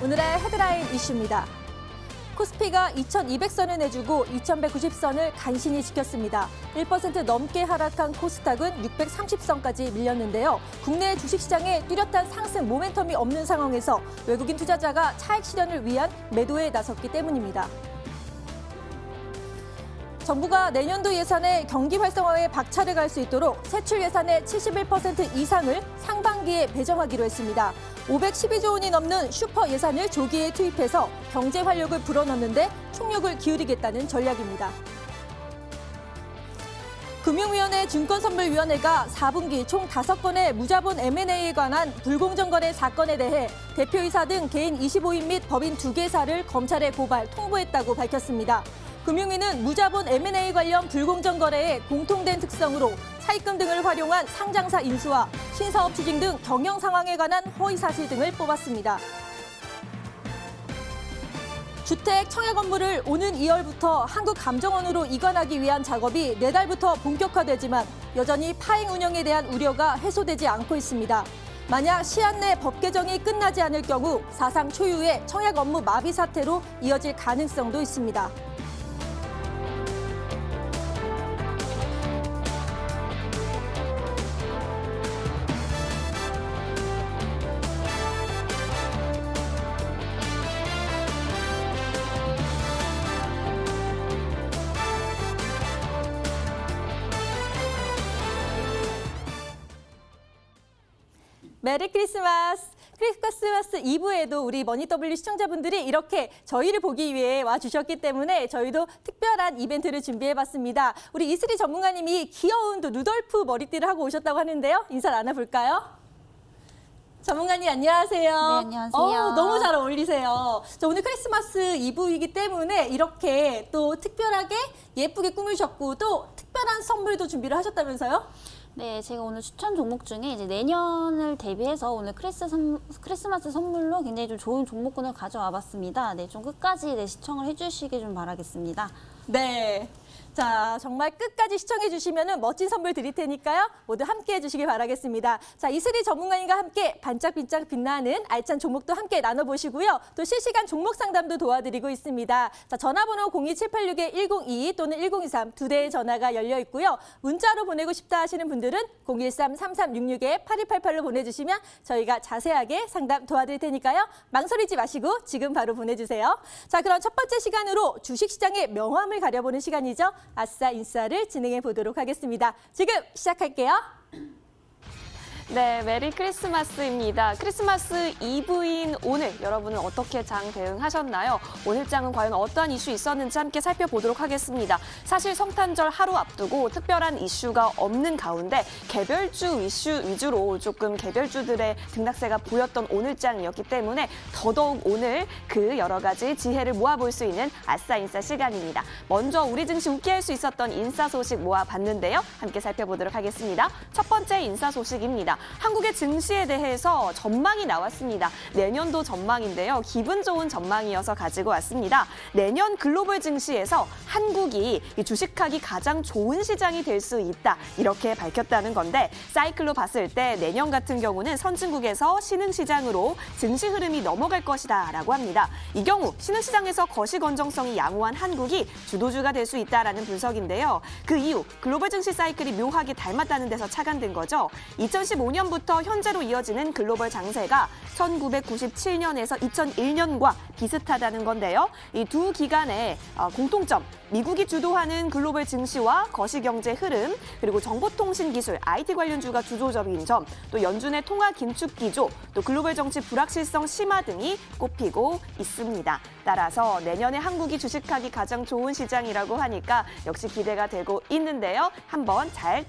오늘의 헤드라인 이슈입니다. 코스피가 2200선을 내주고 2190선을 간신히 지켰습니다. 1% 넘게 하락한 코스닥은 630선까지 밀렸는데요. 국내 주식시장에 뚜렷한 상승 모멘텀이 없는 상황에서 외국인 투자자가 차익 실현을 위한 매도에 나섰기 때문입니다. 정부가 내년도 예산에 경기 활성화에 박차를 갈 수 있도록 세출 예산의 71% 이상을 상반기에 배정하기로 했습니다. 512조 원이 넘는 슈퍼 예산을 조기에 투입해서 경제 활력을 불어넣는데 총력을 기울이겠다는 전략입니다. 금융위원회 증권선물위원회가 4분기 총 5건의 무자본 M&A에 관한 불공정 거래 사건에 대해 대표이사 등 개인 25인 및 법인 2개사를 검찰에 고발, 통보했다고 밝혔습니다. 금융위는 무자본 M&A 관련 불공정 거래의 공통된 특성으로 차입금 등을 활용한 상장사 인수와 신사업 추진 등 경영 상황에 관한 허위 사실 등을 뽑았습니다. 주택 청약 업무를 오는 2월부터 한국감정원으로 이관하기 위한 작업이 내달부터 본격화되지만 여전히 파행 운영에 대한 우려가 해소되지 않고 있습니다. 만약 시한 내 법 개정이 끝나지 않을 경우 사상 초유의 청약 업무 마비 사태로 이어질 가능성도 있습니다. 메리 크리스마스! 크리스마스 2부에도 우리 머니W 시청자분들이 이렇게 저희를 보기 위해 와주셨기 때문에 저희도 특별한 이벤트를 준비해봤습니다. 우리 이슬이 전문가님이 귀여운 루돌프 머리띠를 하고 오셨다고 하는데요. 인사 나눠볼까요? 전문가님 안녕하세요. 네, 안녕하세요. 너무 잘 어울리세요. 저 오늘 크리스마스 2부이기 때문에 이렇게 또 특별하게 예쁘게 꾸미셨고 또 특별한 선물도 준비를 하셨다면서요? 네, 제가 오늘 추천 종목 중에 이제 내년을 대비해서 오늘 크리스마스 선물로 굉장히 좀 좋은 종목군을 가져와 봤습니다. 네, 좀 끝까지 시청을 해주시길 좀 바라겠습니다. 네. 자, 정말 끝까지 시청해 주시면 멋진 선물 드릴 테니까요. 모두 함께 해주시길 바라겠습니다. 자, 이슬이 전문가님과 함께 반짝반짝 빛나는 알찬 종목도 함께 나눠보시고요. 또 실시간 종목 상담도 도와드리고 있습니다. 자, 전화번호 02786-1022 또는 1023 두 대의 전화가 열려 있고요. 문자로 보내고 싶다 하시는 분들은 013-3366-8288로 보내주시면 저희가 자세하게 상담 도와드릴 테니까요. 망설이지 마시고 지금 바로 보내주세요. 자, 그럼 첫 번째 시간으로 주식시장의 명암을 가려보는 시간이죠. 아싸 인싸를 진행해 보도록 하겠습니다. 지금 시작할게요. 네, 메리 크리스마스입니다. 크리스마스 이브인 오늘 여러분은 어떻게 장 대응하셨나요? 오늘 장은 과연 어떠한 이슈 있었는지 함께 살펴보도록 하겠습니다. 사실 성탄절 하루 앞두고 특별한 이슈가 없는 가운데 개별주 이슈 위주로 조금 개별주들의 등락세가 보였던 오늘 장이었기 때문에 더더욱 오늘 그 여러 가지 지혜를 모아볼 수 있는 아싸 인싸 시간입니다. 먼저 우리 증시 웃게 할 수 있었던 인싸 소식 모아봤는데요. 함께 살펴보도록 하겠습니다. 첫 번째 인싸 소식입니다. 한국의 증시에 대해서 전망이 나왔습니다. 내년도 전망인데요. 기분 좋은 전망이어서 가지고 왔습니다. 내년 글로벌 증시에서 한국이 주식하기 가장 좋은 시장이 될 수 있다. 이렇게 밝혔다는 건데 사이클로 봤을 때 내년 같은 경우는 선진국에서 신흥시장으로 증시 흐름이 넘어갈 것이다 라고 합니다. 이 경우 신흥시장에서 거시 건정성이 양호한 한국이 주도주가 될 수 있다라는 분석인데요. 그 이후 글로벌 증시 사이클이 묘하게 닮았다는 데서 착안된 거죠. 2015년부터 현재로 이어지는 글로벌 장세가 1997년에서 2001년과 비슷하다는 건데요. 이 두 기간의 공통점, 미국이 주도하는 글로벌 증시와 거시경제 흐름, 그리고 정보통신기술, IT 관련주가 주도적인 점, 또 연준의 통화 긴축 기조, 또 글로벌 정치 불확실성 심화 등이 꼽히고 있습니다. 따라서 내년에 한국이 주식하기 가장 좋은 시장이라고 하니까 역시 기대가 되고 있는데요. 한번 잘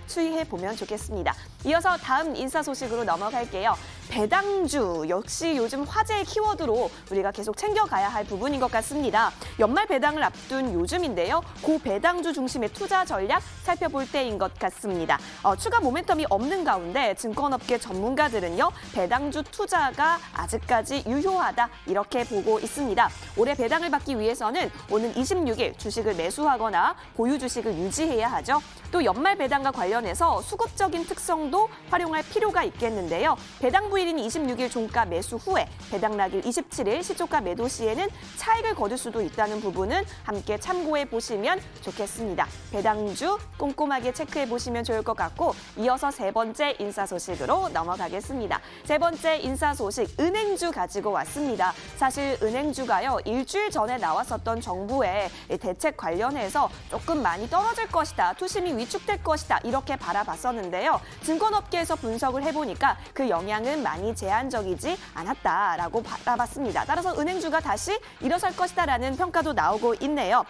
추이해 보면 좋겠습니다. 이어서 다음 인사 소식으로 넘어갈게요. 배당주 역시 요즘 화제의 키워드로 우리가 계속 챙겨가야 할 부분인 것 같습니다. 연말 배당을 앞둔 요즘인데요. 고배당주 중심의 투자 전략 살펴볼 때인 것 같습니다. 추가 모멘텀이 없는 가운데 증권업계 전문가들은요. 배당주 투자가 아직까지 유효하다 이렇게 보고 있습니다. 올해 배당을 받기 위해서는 오는 26일 주식을 매수하거나 보유 주식을 유지해야 하죠. 또 연말 배당과 관련해서 수급적인 특성도 활용할 필요가 있겠는데요. 배당 부위 15일인 26일 종가 매수 후에 배당락일 27일 시초가 매도 시에는 차익을 거둘 수도 있다는 부분은 함께 참고해 보시면 좋겠습니다. 배당주 꼼꼼하게 체크해 보시면 좋을 것 같고 이어서 세 번째 인사 소식으로 넘어가겠습니다. 세 번째 인사 소식, 은행주 가지고 왔습니다. 사실 은행주가요, 일주일 전에 나왔었던 정부의 대책 관련해서 조금 많이 떨어질 것이다, 투심이 위축될 것이다 이렇게 바라봤었는데요. 증권업계에서 분석을 해보니까 그 영향은 많이 제한적이지 않았다라고 바라봤습니다. 따라서 은행주가 다시 일어설 것이다라는 평가도 나오고 있네요.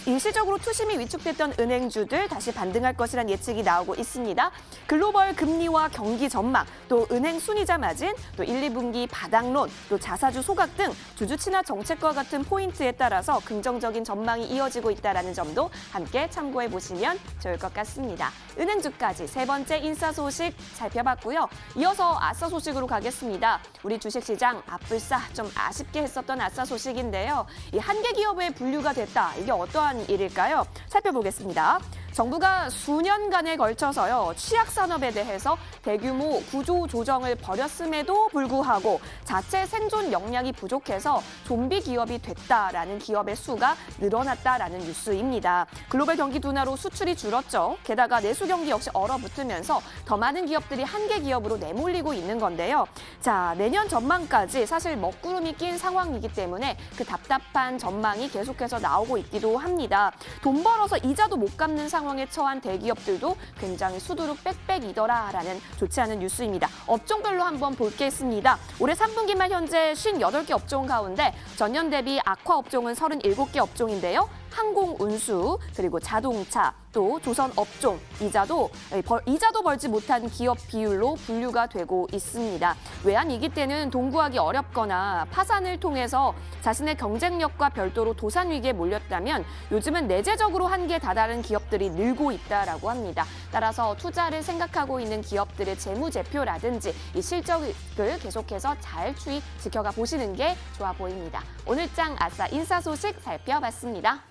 일시적으로 투심이 위축됐던 은행주들 다시 반등할 것이라는 예측이 나오고 있습니다. 글로벌 금리와 경기 전망, 또 은행 순이자 마진, 또 1, 2분기 바닥론, 또 자사주 소각 등 주주 친화 정책과 같은 포인트에 따라서 긍정적인 전망이 이어지고 있다는 점도 함께 참고해 보시면 좋을 것 같습니다. 은행주까지 세 번째 인사 소식 살펴봤고요. 이어서 아싸 소식으로 가겠습니다. 우리 주식시장 앞불싸 좀 아쉽게 했었던 아싸 소식인데요. 이 한계 기업에 분류가 됐다. 이게 어떠한 일일까요? 살펴보겠습니다. 정부가 수년간에 걸쳐서요, 취약산업에 대해서 대규모 구조 조정을 벌였음에도 불구하고 자체 생존 역량이 부족해서 좀비 기업이 됐다라는 기업의 수가 늘어났다라는 뉴스입니다. 글로벌 경기 둔화로 수출이 줄었죠. 게다가 내수 경기 역시 얼어붙으면서 더 많은 기업들이 한계 기업으로 내몰리고 있는 건데요. 자, 내년 전망까지 사실 먹구름이 낀 상황이기 때문에 그 답답한 전망이 계속해서 나오고 있기도 합니다. 돈 벌어서 이자도 못 갚는 상황에 처한 대기업들도 굉장히 수두룩 빽빽이더라라는 좋지 않은 뉴스입니다. 업종별로 한번 볼겠습니다. 올해 3분기 말 현재 58개 업종 가운데 전년 대비 악화 업종은 37개 업종인데요. 항공 운수, 그리고 자동차, 또 조선 업종, 이자도 벌지 못한 기업 비율로 분류가 되고 있습니다. 외환위기 때는 동구하기 어렵거나 파산을 통해서 자신의 경쟁력과 별도로 도산 위기에 몰렸다면 요즘은 내재적으로 한계에 다다른 기업들이 늘고 있다라고 합니다. 따라서 투자를 생각하고 있는 기업들의 재무제표라든지 이 실적을 계속해서 잘 지켜가 보시는 게 좋아 보입니다. 오늘장 아싸 인사 소식 살펴봤습니다.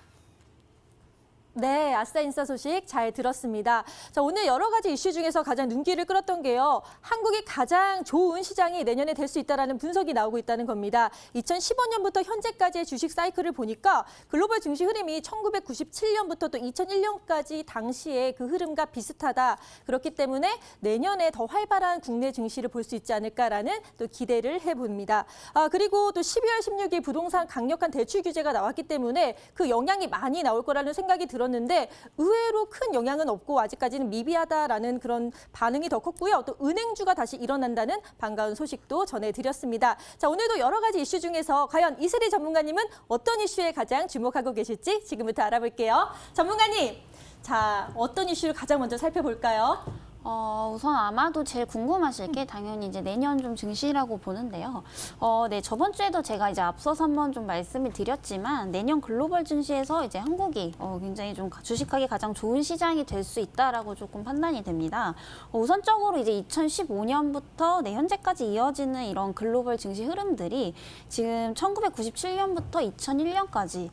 네, 아싸 인싸 소식 잘 들었습니다. 자, 오늘 여러 가지 이슈 중에서 가장 눈길을 끌었던 게요. 한국이 가장 좋은 시장이 내년에 될 수 있다는 분석이 나오고 있다는 겁니다. 2015년부터 현재까지의 주식 사이클을 보니까 글로벌 증시 흐름이 1997년부터 또 2001년까지 당시의 그 흐름과 비슷하다. 그렇기 때문에 내년에 더 활발한 국내 증시를 볼 수 있지 않을까라는 또 기대를 해봅니다. 그리고 또 12월 16일 부동산 강력한 대출 규제가 나왔기 때문에 그 영향이 많이 나올 거라는 생각이 들었는데 의외로 큰 영향은 없고 아직까지는 미비하다라는 그런 반응이 더 컸고요. 또 은행주가 다시 일어난다는 반가운 소식도 전해드렸습니다. 자, 오늘도 여러 가지 이슈 중에서 과연 이슬이 전문가님은 어떤 이슈에 가장 주목하고 계실지 지금부터 알아볼게요. 전문가님, 자, 어떤 이슈를 가장 먼저 살펴볼까요? 우선 아마도 제일 궁금하실 게 당연히 이제 내년 좀 증시라고 보는데요. 네, 저번 주에도 제가 이제 앞서서 한번 좀 말씀을 드렸지만 내년 글로벌 증시에서 이제 한국이 굉장히 좀 주식하기 가장 좋은 시장이 될 수 있다라고 조금 판단이 됩니다. 우선적으로 이제 2015년부터 현재까지 이어지는 이런 글로벌 증시 흐름들이 지금 1997년부터 2001년까지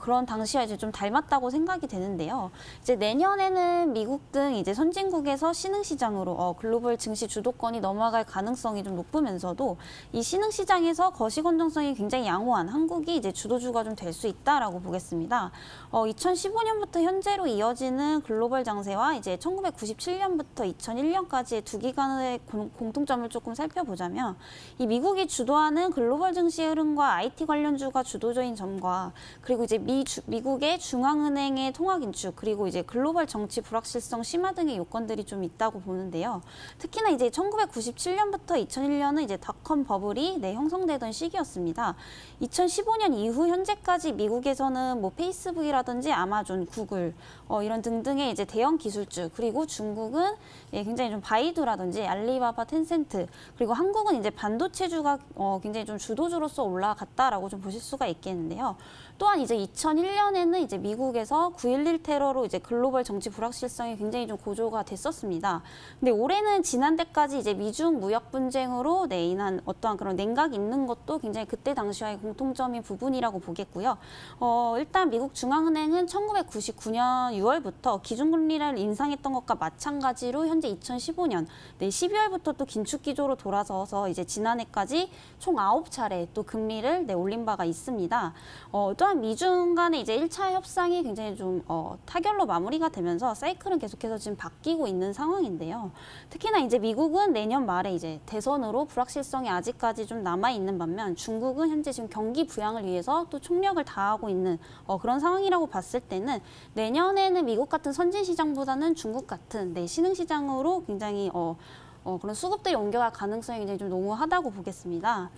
그런 당시와 이제 좀 닮았다고 생각이 되는데요. 이제 내년에는 미국 등 이제 선진국에서 신흥시장으로 글로벌 증시 주도권이 넘어갈 가능성이 좀 높으면서도 이 신흥시장에서 거시 건전성이 굉장히 양호한 한국이 이제 주도주가 좀 될 수 있다라고 보겠습니다. 2015년부터 현재로 이어지는 글로벌 장세와 이제 1997년부터 2001년까지의 두 기간의 공통점을 조금 살펴보자면 이 미국이 주도하는 글로벌 증시 흐름과 IT 관련주가 주도적인 점과 그리고 이제 미국의 중앙은행의 통화 긴축 그리고 이제 글로벌 정치 불확실성 심화 등의 요건들이 좀 있다고 보는데요. 특히나 이제 1997년부터 2001년은 이제 닷컴 버블이 형성되던 시기였습니다. 2015년 이후 현재까지 미국에서는 뭐 페이스북이라든지 아마존, 구글 이런 등등의 이제 대형 기술주 그리고 중국은 굉장히 좀 바이두라든지 알리바바, 텐센트 그리고 한국은 이제 반도체주가 굉장히 좀 주도주로서 올라갔다라고 좀 보실 수가 있겠는데요. 또한 이제 2001년에는 이제 미국에서 9.11 테러로 이제 글로벌 정치 불확실성이 굉장히 좀 고조가 됐었습니다. 있습니다. 근데 올해는 지난해까지 이제 미중 무역 분쟁으로 인한 어떠한 그런 냉각이 있는 것도 굉장히 그때 당시와의 공통점인 부분이라고 보겠고요. 일단 미국 중앙은행은 1999년 6월부터 기준금리를 인상했던 것과 마찬가지로 현재 2015년 12월부터 또 긴축 기조로 돌아서서 이제 지난해까지 총 9차례 또 금리를 올린 바가 있습니다. 또한 미중 간의 이제 1차 협상이 굉장히 좀 타결로 마무리가 되면서 사이클은 계속해서 지금 바뀌고 있는 상황인데요. 특히나 이제 미국은 내년 말에 이제 대선으로 불확실성이 아직까지 좀 남아 있는 반면 중국은 현재 지금 경기 부양을 위해서 또 총력을 다하고 있는 그런 상황이라고 봤을 때는 내년에는 미국 같은 선진 시장보다는 중국 같은 신흥 시장으로 굉장히 그런 수급들이 옮겨갈 가능성이 굉장히 좀 농후하다고 보겠습니다.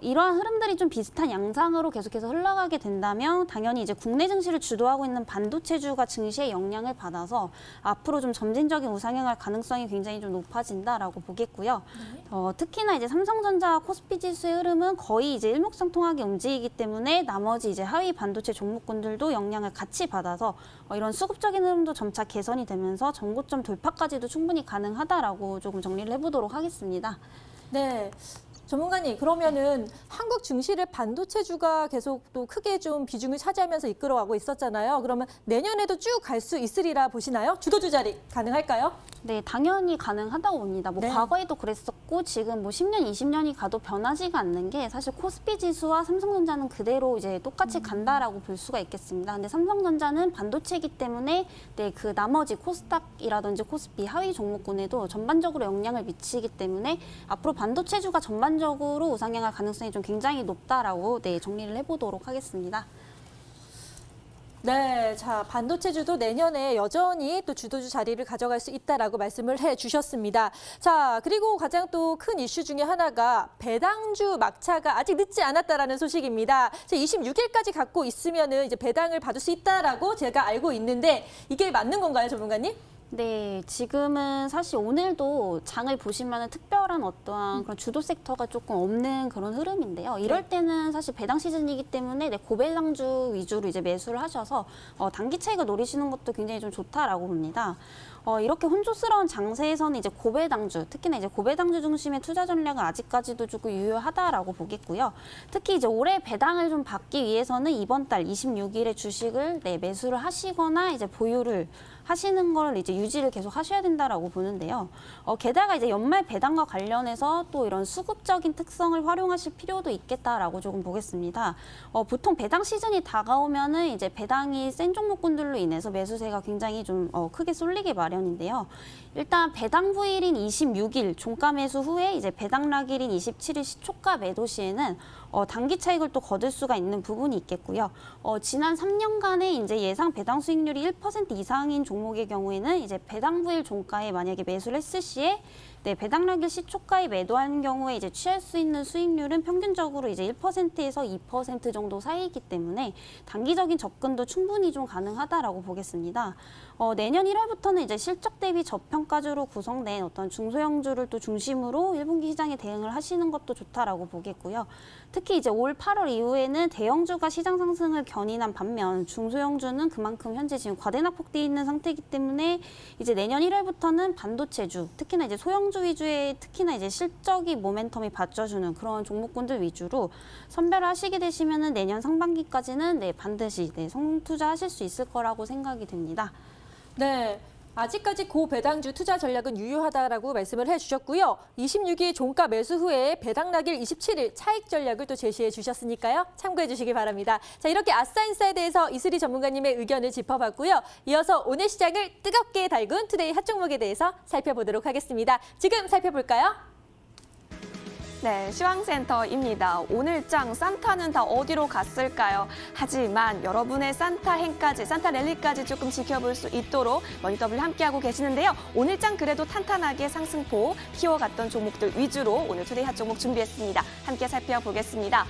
이러한 흐름들이 좀 비슷한 양상으로 계속해서 흘러가게 된다면 당연히 이제 국내 증시를 주도하고 있는 반도체주가 증시의 영향을 받아서 앞으로 좀 점진적인 우상향할 가능성이 굉장히 좀 높아진다라고 보겠고요. 특히나 이제 삼성전자 코스피 지수의 흐름은 거의 이제 일목상통하게 움직이기 때문에 나머지 이제 하위 반도체 종목군들도 영향을 같이 받아서 이런 수급적인 흐름도 점차 개선이 되면서 전고점 돌파까지도 충분히 가능하다라고 조금 정리를 해보도록 하겠습니다. 네. 전문가님, 그러면은 한국 증시를 반도체주가 계속 또 크게 좀 비중을 차지하면서 이끌어가고 있었잖아요. 그러면 내년에도 쭉 갈 수 있으리라 보시나요? 주도주 자리 가능할까요? 네, 당연히 가능하다고 봅니다. 네. 과거에도 그랬었고 지금 10년, 20년이 가도 변하지가 않는 게 사실 코스피 지수와 삼성전자는 그대로 이제 똑같이 간다라고 볼 수가 있겠습니다. 근데 삼성전자는 반도체이기 때문에 그 나머지 코스닥이라든지 코스피 하위 종목군에도 전반적으로 영향을 미치기 때문에 앞으로 반도체주가 전반적으로 우상향할 가능성이 좀 굉장히 높다라고 정리를 해보도록 하겠습니다. 네, 자, 반도체주도 내년에 여전히 또 주도주 자리를 가져갈 수 있다라고 말씀을 해주셨습니다. 자, 그리고 가장 또 큰 이슈 중에 하나가 배당주 막차가 아직 늦지 않았다라는 소식입니다. 26일까지 갖고 있으면은 이제 배당을 받을 수 있다라고 제가 알고 있는데 이게 맞는 건가요, 전문가님? 네, 지금은 사실 오늘도 장을 보시면 특별한 어떠한 그런 주도 섹터가 조금 없는 그런 흐름인데요. 이럴 때는 사실 배당 시즌이기 때문에 고배당주 위주로 이제 매수를 하셔서 단기 차익을 노리시는 것도 굉장히 좀 좋다라고 봅니다. 이렇게 혼조스러운 장세에서는 이제 고배당주, 특히나 이제 고배당주 중심의 투자 전략은 아직까지도 조금 유효하다라고 보겠고요. 특히 이제 올해 배당을 좀 받기 위해서는 이번 달 26일에 주식을 매수를 하시거나 이제 보유를 하시는 걸 이제 유지를 계속 하셔야 된다라고 보는데요. 게다가 이제 연말 배당과 관련해서 또 이런 수급적인 특성을 활용하실 필요도 있겠다라고 조금 보겠습니다. 보통 배당 시즌이 다가오면은 이제 배당이 센 종목군들로 인해서 매수세가 굉장히 좀 크게 쏠리게 마련인데요. 일단 배당 후일인 26일 종가 매수 후에 이제 배당 락일인 27일 시초가 매도 시에는 단기 차익을 또 거둘 수가 있는 부분이 있겠고요. 지난 3년간의 이제 예상 배당 수익률이 1% 이상인 종목의 경우에는 이제 배당 후일 종가에 만약에 매수를 했을 시에 배당 락일 시초가에 매도한 경우에 이제 취할 수 있는 수익률은 평균적으로 이제 1%에서 2% 정도 사이이기 때문에 단기적인 접근도 충분히 좀 가능하다라고 보겠습니다. 내년 1월부터는 이제 실적 대비 저평가주로 구성된 어떤 중소형주를 또 중심으로 1분기 시장에 대응을 하시는 것도 좋다라고 보겠고요. 특히 이제 올 8월 이후에는 대형주가 시장 상승을 견인한 반면 중소형주는 그만큼 현재 지금 과대낙폭되어 있는 상태이기 때문에 이제 내년 1월부터는 반도체주, 특히나 이제 소형주 위주의 특히나 이제 실적이 모멘텀이 받쳐주는 그런 종목군들 위주로 선별을 하시게 되시면은 내년 상반기까지는 반드시 성공 투자하실 수 있을 거라고 생각이 됩니다. 네. 아직까지 고배당주 투자 전략은 유효하다라고 말씀을 해주셨고요. 26일 종가 매수 후에 배당 락일 27일 차익 전략을 또 제시해 주셨으니까요. 참고해 주시기 바랍니다. 자, 이렇게 아싸인사에 대해서 이슬희 전문가님의 의견을 짚어봤고요. 이어서 오늘 시장을 뜨겁게 달군 투데이 핫 종목에 대해서 살펴보도록 하겠습니다. 지금 살펴볼까요? 네, 시황센터입니다. 오늘 장 산타는 다 어디로 갔을까요? 하지만 여러분의 산타 행까지, 산타 랠리까지 조금 지켜볼 수 있도록 머니더블 함께하고 계시는데요. 오늘 장 그래도 탄탄하게 상승폭 키워갔던 종목들 위주로 오늘 투데이 핫 종목 준비했습니다. 함께 살펴보겠습니다.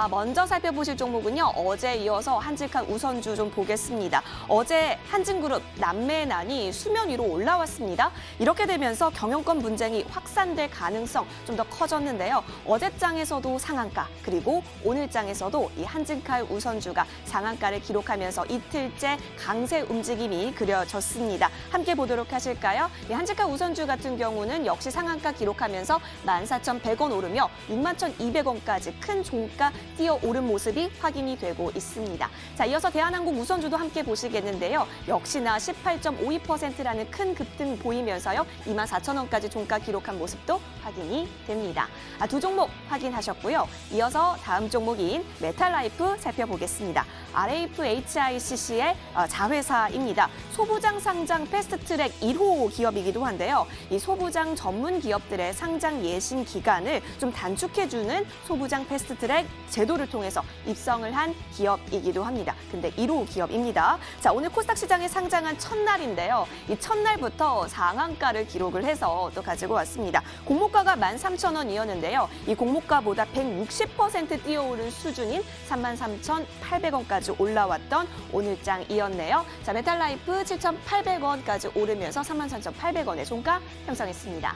먼저 살펴보실 종목은요. 어제 이어서 한직한 우선주 좀 보겠습니다. 어제 한진그룹 남매난이 수면 위로 올라왔습니다. 이렇게 되면서 경영권 분쟁이 확산될 가능성 좀 더 커졌는데요. 어제 장에서도 상한가, 그리고 오늘 장에서도 이 한진칼 우선주가 상한가를 기록하면서 이틀째 강세 움직임이 그려졌습니다. 함께 보도록 하실까요? 이 한진칼 우선주 같은 경우는 역시 상한가 기록하면서 14,100원 오르며 61,200원까지 큰 종가 뛰어오른 모습이 확인이 되고 있습니다. 자, 이어서 대한항공 우선주도 함께 보시겠는데요. 역시나 18.52%라는 큰 급등 보이면서요. 24,000원까지 종가 기록한 모습도 확인이 됩니다. 두 종목 확인하셨고요. 이어서 다음 종목인 메탈라이프 살펴보겠습니다. RFHICC의 자회사입니다. 소부장 상장 패스트트랙 1호 기업이기도 한데요. 이 소부장 전문 기업들의 상장 예신 기간을 좀 단축해주는 소부장 패스트트랙 제도를 통해서 입성을 한 기업이기도 합니다. 근데 1호 기업입니다. 자, 오늘 코스닥 시장에 상장한 첫날인데요. 이 첫날부터 상한가를 기록을 해서 또 가지고 왔습니다. 공모가가 13,000원이었는데요. 이 공모가보다 160% 뛰어오른 수준인 33,800원까지 올라왔던 오늘장이었네요. 자, 메탈라이프 7,800원까지 오르면서 33,800원의 종가 형성했습니다.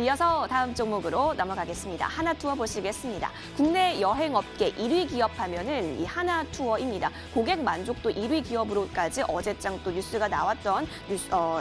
이어서 다음 종목으로 넘어가겠습니다. 하나투어 보시겠습니다. 국내 여행업계 1위 기업하면은 이 하나투어입니다. 고객 만족도 1위 기업으로까지 어제장 또 뉴스가 나왔던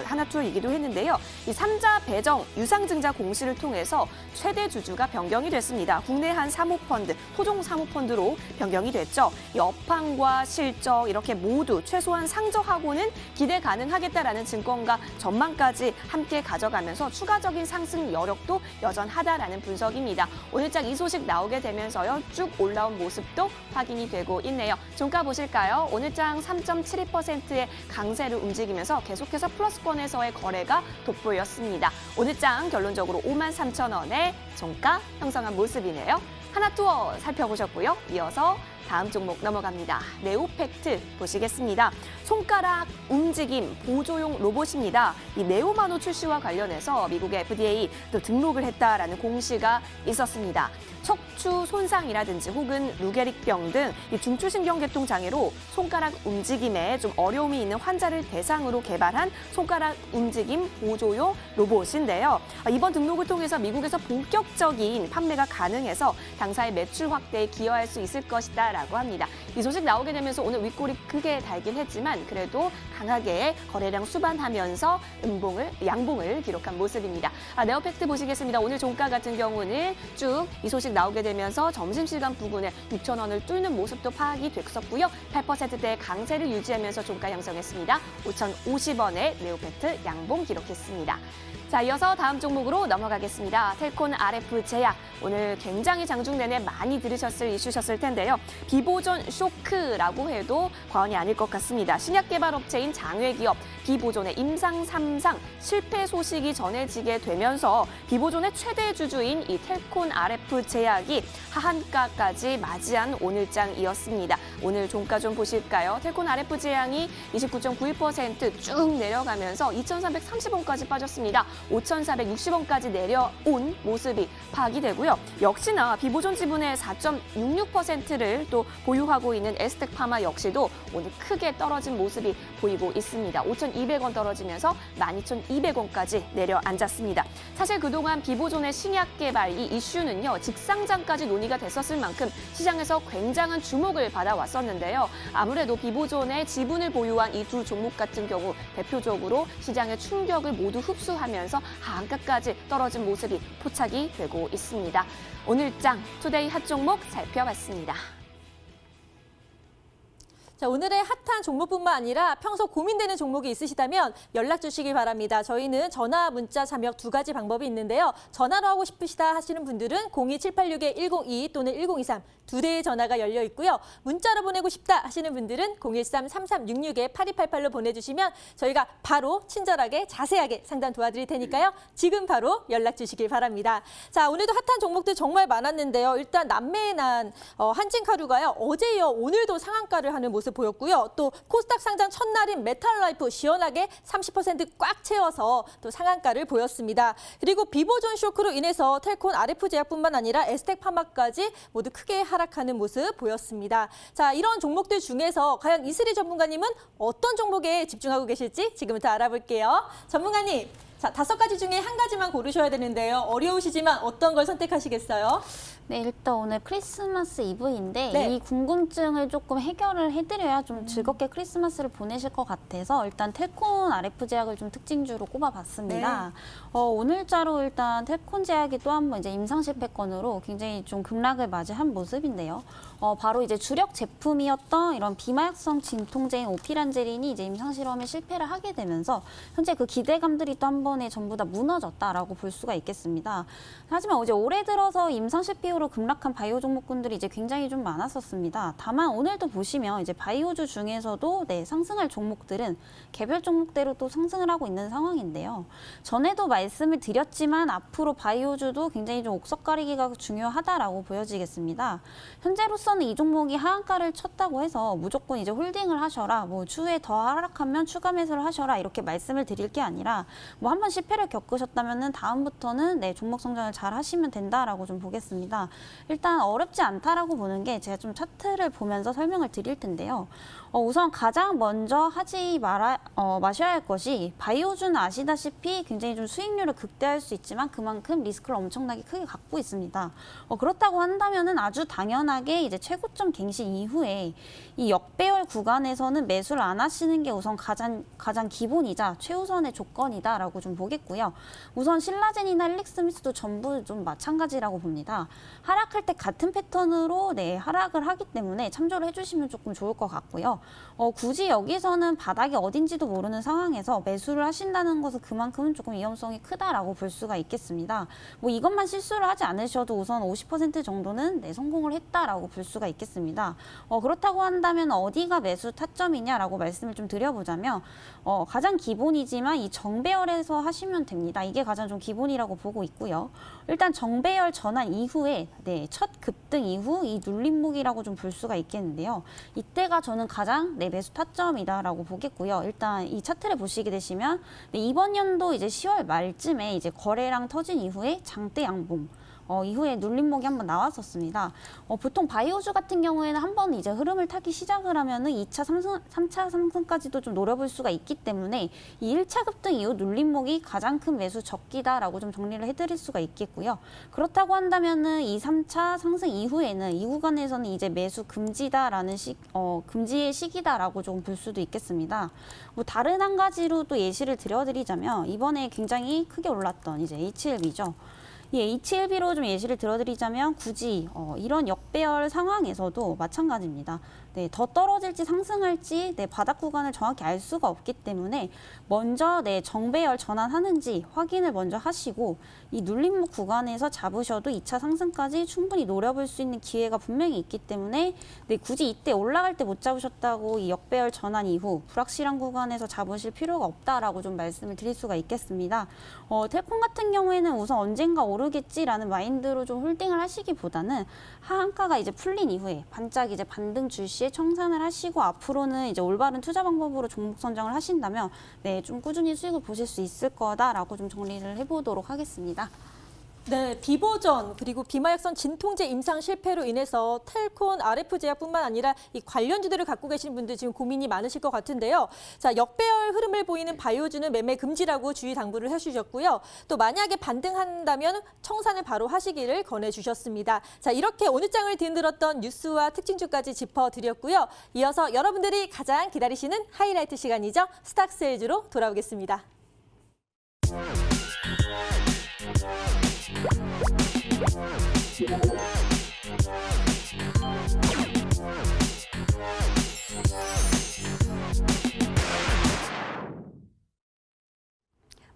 하나투어이기도 했는데요. 이 3자 배정 유상증자 공시를 통해서 최대 주주가 변경이 됐습니다. 국내 한 사모펀드, 토종 사모펀드로 변경이 됐죠. 이 업황과 실적 이렇게 모두 최소한 상저하고는 기대 가능하겠다라는 증권가 전망까지 함께 가져가면서 추가적인 상승 여력도 여전하다라는 분석입니다. 오늘장 이 소식 나오게 되면서요. 쭉 올라온 모습도 확인이 되고 있네요. 종가 보실까요? 오늘장 3.72%의 강세를 움직이면서 계속해서 플러스권에서의 거래가 돋보였습니다. 오늘장 결론적으로 53,000원의 종가 형성한 모습이네요. 하나투어 살펴보셨고요. 이어서 다음 종목 넘어갑니다. 네오팩트 보시겠습니다. 손가락 움직임 보조용 로봇입니다. 이 네오마노 출시와 관련해서 미국의 FDA 또 등록을 했다라는 공시가 있었습니다. 척추 손상이라든지 혹은 루게릭병 등 중추신경계통 장애로 손가락 움직임에 좀 어려움이 있는 환자를 대상으로 개발한 손가락 움직임 보조용 로봇인데요. 이번 등록을 통해서 미국에서 본격적인 판매가 가능해서 당사의 매출 확대에 기여할 수 있을 것이다라고 합니다. 이 소식 나오게 되면서 오늘 윗골이 크게 달긴 했지만 그래도 강하게 거래량 수반하면서 양봉을 기록한 모습입니다. 네오팩트 보시겠습니다. 오늘 종가 같은 경우는 쭉 이 소식 나오게 되면서 점심시간 부근에 6,000원을 뚫는 모습도 파악이 됐었고요. 8%대의 강세를 유지하면서 종가 형성했습니다. 5,050원의 네오팩트 양봉 기록했습니다. 자, 이어서 다음 종목으로 넘어가겠습니다. 텔콘 RF 제약. 오늘 굉장히 장중 내내 많이 들으셨을 이슈셨을 텐데요. 비보존 쇼크라고 해도 과언이 아닐 것 같습니다. 신약 개발 업체인 장외기업 비보존의 임상 3상 실패 소식이 전해지게 되면서 비보존의 최대 주주인 이 텔콘 RF 제약이 하한가까지 맞이한 오늘장이었습니다. 오늘 종가 좀 보실까요? 텔콘 RF 제약이 29.91% 쭉 내려가면서 2,330원까지 빠졌습니다. 5,460원까지 내려온 모습이 파악이 되고요. 역시나 비보존 지분의 4.66%를 또 보유하고 있는 에스텍파마 역시도 오늘 크게 떨어진 모습이 보이고 있습니다. 5,200원 떨어지면서 12,200원까지 내려앉았습니다. 사실 그동안 비보존의 신약 개발 이 이슈는요. 직상장까지 논의가 됐었을 만큼 시장에서 굉장한 주목을 받아왔었는데요. 아무래도 비보존의 지분을 보유한 이 두 종목 같은 경우 대표적으로 시장의 충격을 모두 흡수하면서 하한가까지 떨어진 모습이 포착이 되고 있습니다. 오늘장 투데이 핫 종목 살펴봤습니다. 자, 오늘의 핫한 종목뿐만 아니라 평소 고민되는 종목이 있으시다면 연락 주시기 바랍니다. 저희는 전화, 문자, 자막 두 가지 방법이 있는데요. 전화로 하고 싶으시다 하시는 분들은 02786-1022 또는 1023 두 대의 전화가 열려 있고요. 문자로 보내고 싶다 하시는 분들은 013-3366-8288로 보내주시면 저희가 바로 친절하게 자세하게 상담 도와드릴 테니까요. 지금 바로 연락 주시길 바랍니다. 자, 오늘도 핫한 종목들 정말 많았는데요. 일단 남매난 한진카루가요. 어제 이어 오늘도 상한가를 하는 모습 모습 보였고요. 또 코스닥 상장 첫날인 메탈라이프 시원하게 30% 꽉 채워서 또 상한가를 보였습니다. 그리고 비보존 쇼크로 인해서 텔콘 RF제약뿐만 아니라 에스텍파마까지 모두 크게 하락하는 모습 보였습니다. 자, 이런 종목들 중에서 과연 이슬이 전문가님은 어떤 종목에 집중하고 계실지 지금부터 알아볼게요. 전문가님, 자, 5가지 중에 한 가지만 고르셔야 되는데요. 어려우시지만 어떤 걸 선택하시겠어요? 네, 일단 오늘 크리스마스 이브인데 네. 이 궁금증을 조금 해결을 해드려야 좀 즐겁게 크리스마스를 보내실 것 같아서 일단 텔콘 RF제약을 좀 특징주로 꼽아봤습니다. 오늘자로 일단 텔콘 제약이 또 한 번 이제 임상 실패권으로 굉장히 좀 급락을 맞이한 모습인데요. 바로 이제 주력 제품이었던 이런 비마약성 진통제인 오피란제린이 이제 임상 실험에 실패를 하게 되면서 현재 그 기대감들이 또 한 번에 전부 다 무너졌다라고 볼 수가 있겠습니다. 하지만 어제 올해 들어서 임상 실패 이후로 급락한 바이오 종목군들이 이제 굉장히 좀 많았었습니다. 다만 오늘도 보시면 이제 바이오주 중에서도 상승할 종목들은 개별 종목대로 또 상승을 하고 있는 상황인데요. 전에도 말씀을 드렸지만 앞으로 바이오주도 굉장히 좀 옥석 가리기가 중요하다라고 보여지겠습니다. 현재로서는 이 종목이 하한가를 쳤다고 해서 무조건 이제 홀딩을 하셔라, 뭐 추후에 더 하락하면 추가 매수를 하셔라 이렇게 말씀을 드릴 게 아니라 뭐 한번 실패를 겪으셨다면은 다음부터는 종목 성장을 잘 하시면 된다라고 좀 보겠습니다. 일단 어렵지 않다라고 보는 게 제가 좀 차트를 보면서 설명을 드릴 텐데요. 우선 가장 먼저 마셔야 할 것이 바이오주는 아시다시피 굉장히 좀 수익률을 극대화할 수 있지만 그만큼 리스크를 엄청나게 크게 갖고 있습니다. 그렇다고 한다면은 아주 당연하게 이제 최고점 갱신 이후에 이 역배열 구간에서는 매수를 안 하시는 게 우선 가장 기본이자 최우선의 조건이다라고 좀 보겠고요. 우선 신라젠이나 헬릭스미스도 전부 좀 마찬가지라고 봅니다. 하락할 때 같은 패턴으로 하락을 하기 때문에 참조를 해주시면 조금 좋을 것 같고요. 굳이 여기서는 바닥이 어딘지도 모르는 상황에서 매수를 하신다는 것은 그만큼은 조금 위험성이 크다라고 볼 수가 있겠습니다. 뭐 이것만 실수를 하지 않으셔도 우선 50% 정도는 성공을 했다라고 볼 수가 있겠습니다. 그렇다고 한다면 어디가 매수 타점이냐라고 말씀을 좀 드려보자면 가장 기본이지만 이 정배열에서 하시면 됩니다. 이게 가장 좀 기본이라고 보고 있고요. 일단 정배열 전환 이후에 첫 급등 이후 이 눌림목이라고 좀 볼 수가 있겠는데요. 이때가 저는 가장 매수 타점이다라고 보겠고요. 일단 이 차트를 보시게 되시면 이번 연도 이제 10월 말쯤에 이제 거래량 터진 이후에 장대 양봉. 이후에 눌림목이 한번 나왔었습니다. 보통 바이오주 같은 경우에는 한번 이제 흐름을 타기 시작을 하면은 2차, 3차 상승까지도 좀 노려볼 수가 있기 때문에 이 1차 급등 이후 눌림목이 가장 큰 매수 적기다라고 좀 정리를 해드릴 수가 있겠고요. 그렇다고 한다면은 2, 3차 상승 이후에는 이 구간에서는 이제 매수 금지다라는 금지의 시기다라고 좀 볼 수도 있겠습니다. 뭐 다른 한 가지로 또 예시를 드려드리자면 이번에 굉장히 크게 올랐던 이제 H1B죠. 이 H1B로 좀 예시를 들어드리자면 굳이 이런 역배열 상황에서도 마찬가지입니다. 더 떨어질지 상승할지 바닥 구간을 정확히 알 수가 없기 때문에 먼저 정배열 전환하는지 확인을 먼저 하시고 이 눌림목 구간에서 잡으셔도 2차 상승까지 충분히 노려볼 수 있는 기회가 분명히 있기 때문에 굳이 이때 올라갈 때 못 잡으셨다고 이 역배열 전환 이후 불확실한 구간에서 잡으실 필요가 없다라고 좀 말씀을 드릴 수가 있겠습니다. 텔콘 같은 경우에는 우선 언젠가 오르겠지라는 마인드로 좀 홀딩을 하시기보다는 하한가가 이제 풀린 이후에 반짝 이제 반등 줄시에 청산을 하시고 앞으로는 이제 올바른 투자 방법으로 종목 선정을 하신다면 좀 꾸준히 수익을 보실 수 있을 거다라고 좀 정리를 해보도록 하겠습니다. 네, 비보전 그리고 비마약성 진통제 임상 실패로 인해서 텔콘 RF제약뿐만 아니라 이 관련주들을 갖고 계신 분들 지금 고민이 많으실 것 같은데요. 자, 역배열 흐름을 보이는 바이오주는 매매 금지라고 주의 당부를 해주셨고요. 또 만약에 반등한다면 청산을 바로 하시기를 권해주셨습니다. 자, 이렇게 오늘 장을 뒤흔들었던 뉴스와 특징주까지 짚어드렸고요. 이어서 여러분들이 가장 기다리시는 하이라이트 시간이죠. 스탁스헬즈로 돌아오겠습니다.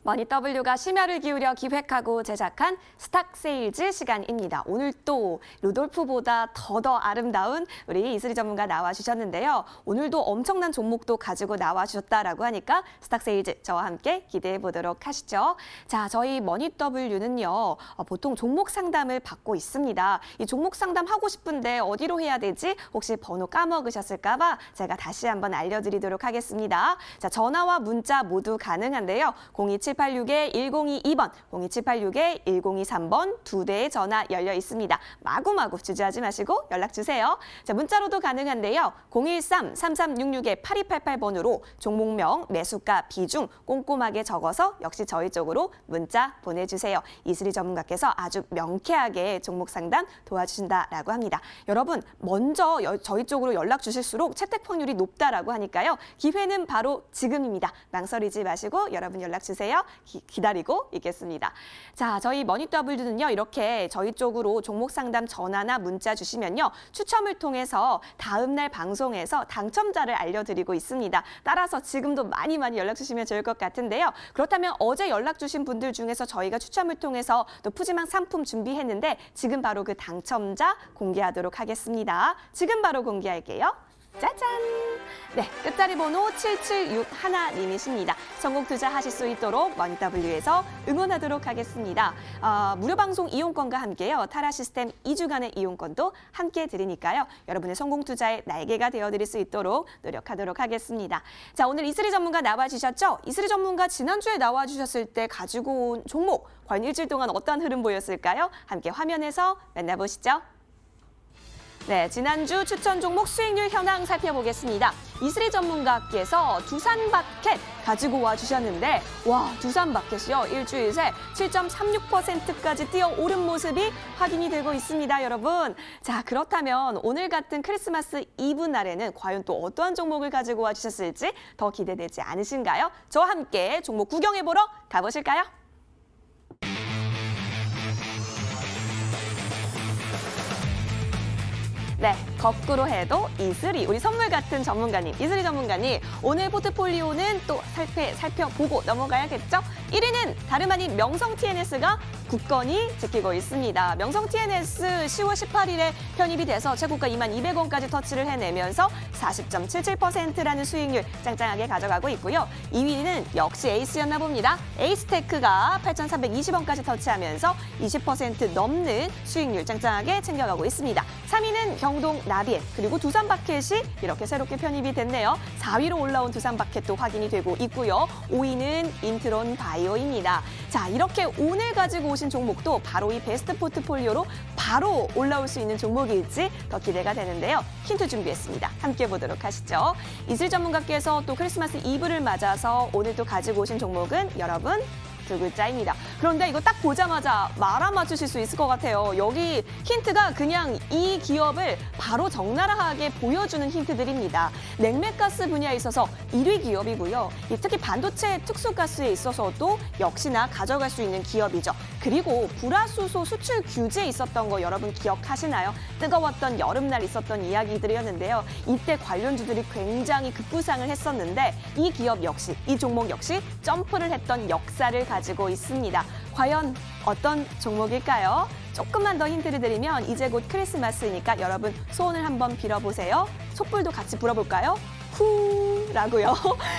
머니W가 심혈을 기울여 기획하고 제작한 스탁 세일즈 시간입니다. 오늘 또 루돌프보다 더더 아름다운 우리 이슬이 전문가 나와주셨는데요. 오늘도 엄청난 종목도 가지고 나와주셨다라고 하니까 스탁 세일즈 저와 함께 기대해 보도록 하시죠. 자, 저희 머니W는요. 보통 종목 상담을 받고 있습니다. 이 종목 상담 하고 싶은데 어디로 해야 되지? 혹시 번호 까먹으셨을까 봐 제가 다시 한번 알려드리도록 하겠습니다. 자, 전화와 문자 모두 가능한데요. 02786-1022번, 02786-1023번 두 대의 전화 열려 있습니다. 마구마구 주저하지 마시고 연락 주세요. 자, 문자로도 가능한데요. 013-3366-8288번으로 종목명, 매수가, 비중 꼼꼼하게 적어서 역시 저희 쪽으로 문자 보내주세요. 이슬이 전문가께서 아주 명쾌하게 종목 상담 도와주신다라고 합니다. 여러분, 먼저 저희 쪽으로 연락 주실수록 채택 확률이 높다라고 하니까요. 기회는 바로 지금입니다. 망설이지 마시고 여러분 연락 주세요. 기다리고 있겠습니다. 자, 저희 머니W는요. 이렇게 저희 쪽으로 종목 상담 전화나 문자 주시면요. 추첨을 통해서 다음 날 방송에서 당첨자를 알려드리고 있습니다. 따라서 지금도 많이 연락 주시면 좋을 것 같은데요. 그렇다면 어제 연락 주신 분들 중에서 저희가 추첨을 통해서 또 푸짐한 상품 준비했는데 지금 바로 그 당첨자 공개하도록 하겠습니다. 지금 바로 공개할게요. 짜잔! 네, 끝자리 번호 7761님이십니다. 성공 투자하실 수 있도록 머니W에서 응원하도록 하겠습니다. 무료 방송 이용권과 함께요. 타라 시스템 2주간의 이용권도 함께 드리니까요. 여러분의 성공 투자의 날개가 되어드릴 수 있도록 노력하도록 하겠습니다. 자, 오늘 이슬이 전문가 나와주셨죠? 이슬이 전문가 지난주에 나와주셨을 때 가지고 온 종목, 과연 일주일 동안 어떤 흐름 보였을까요? 함께 화면에서 만나보시죠. 네, 지난주 추천 종목 수익률 현황 살펴보겠습니다. 이슬이 전문가께서 두산바켓 가지고 와주셨는데 와, 두산바켓이요. 일주일 새 7.36%까지 뛰어오른 모습이 확인이 되고 있습니다, 여러분. 자, 그렇다면 오늘 같은 크리스마스 이브 날에는 과연 또 어떠한 종목을 가지고 와주셨을지 더 기대되지 않으신가요? 저와 함께 종목 구경해보러 가보실까요? 네, 거꾸로 해도 이슬이, 우리 선물 같은 전문가님, 이슬이 전문가님, 오늘 포트폴리오는 또 살펴보고 넘어가야겠죠? 1위는 다름 아닌 명성 TNS가 굳건히 지키고 있습니다. 명성 TNS 10월 18일에 편입이 돼서 최고가 22,200원까지 터치를 해내면서 40.77%라는 수익률 짱짱하게 가져가고 있고요. 2위는 역시 에이스였나 봅니다. 에이스테크가 8,320원까지 터치하면서 20% 넘는 수익률 짱짱하게 챙겨가고 있습니다. 3위는 경동 나비엔, 그리고 두산바켓이 이렇게 새롭게 편입이 됐네요. 4위로 올라온 두산바켓도 확인이 되고 있고요. 5위는 인트론 바이오입니다. 자, 이렇게 오늘 가지고 오신 종목도 바로 이 베스트 포트폴리오로 바로 올라올 수 있는 종목일지 더 기대가 되는데요. 힌트 준비했습니다. 함께 보도록 하시죠. 이슬 전문가께서 또 크리스마스 이브를 맞아서 오늘 또 가지고 오신 종목은 여러분 두 글자입니다. 그런데 이거 딱 보자마자 말 안 맞추실 수 있을 것 같아요. 여기 힌트가 그냥 이 기업을 바로 적나라하게 보여주는 힌트들입니다. 냉매가스 분야에 있어서 1위 기업이고요. 특히 반도체 특수가스에 있어서도 역시나 가져갈 수 있는 기업이죠. 그리고 불화수소 수출 규제에 있었던 거 여러분 기억하시나요? 뜨거웠던 여름날 있었던 이야기들이었는데요. 이때 관련주들이 굉장히 급부상을 했었는데 이 기업 역시, 이 종목 역시 점프를 했던 역사를 가지고 있습니다. 과연 어떤 종목일까요? 조금만 더 힌트를 드리면 이제 곧 크리스마스니까 여러분 소원을 한번 빌어보세요. 촛불도 같이 불어볼까요? 후라고요.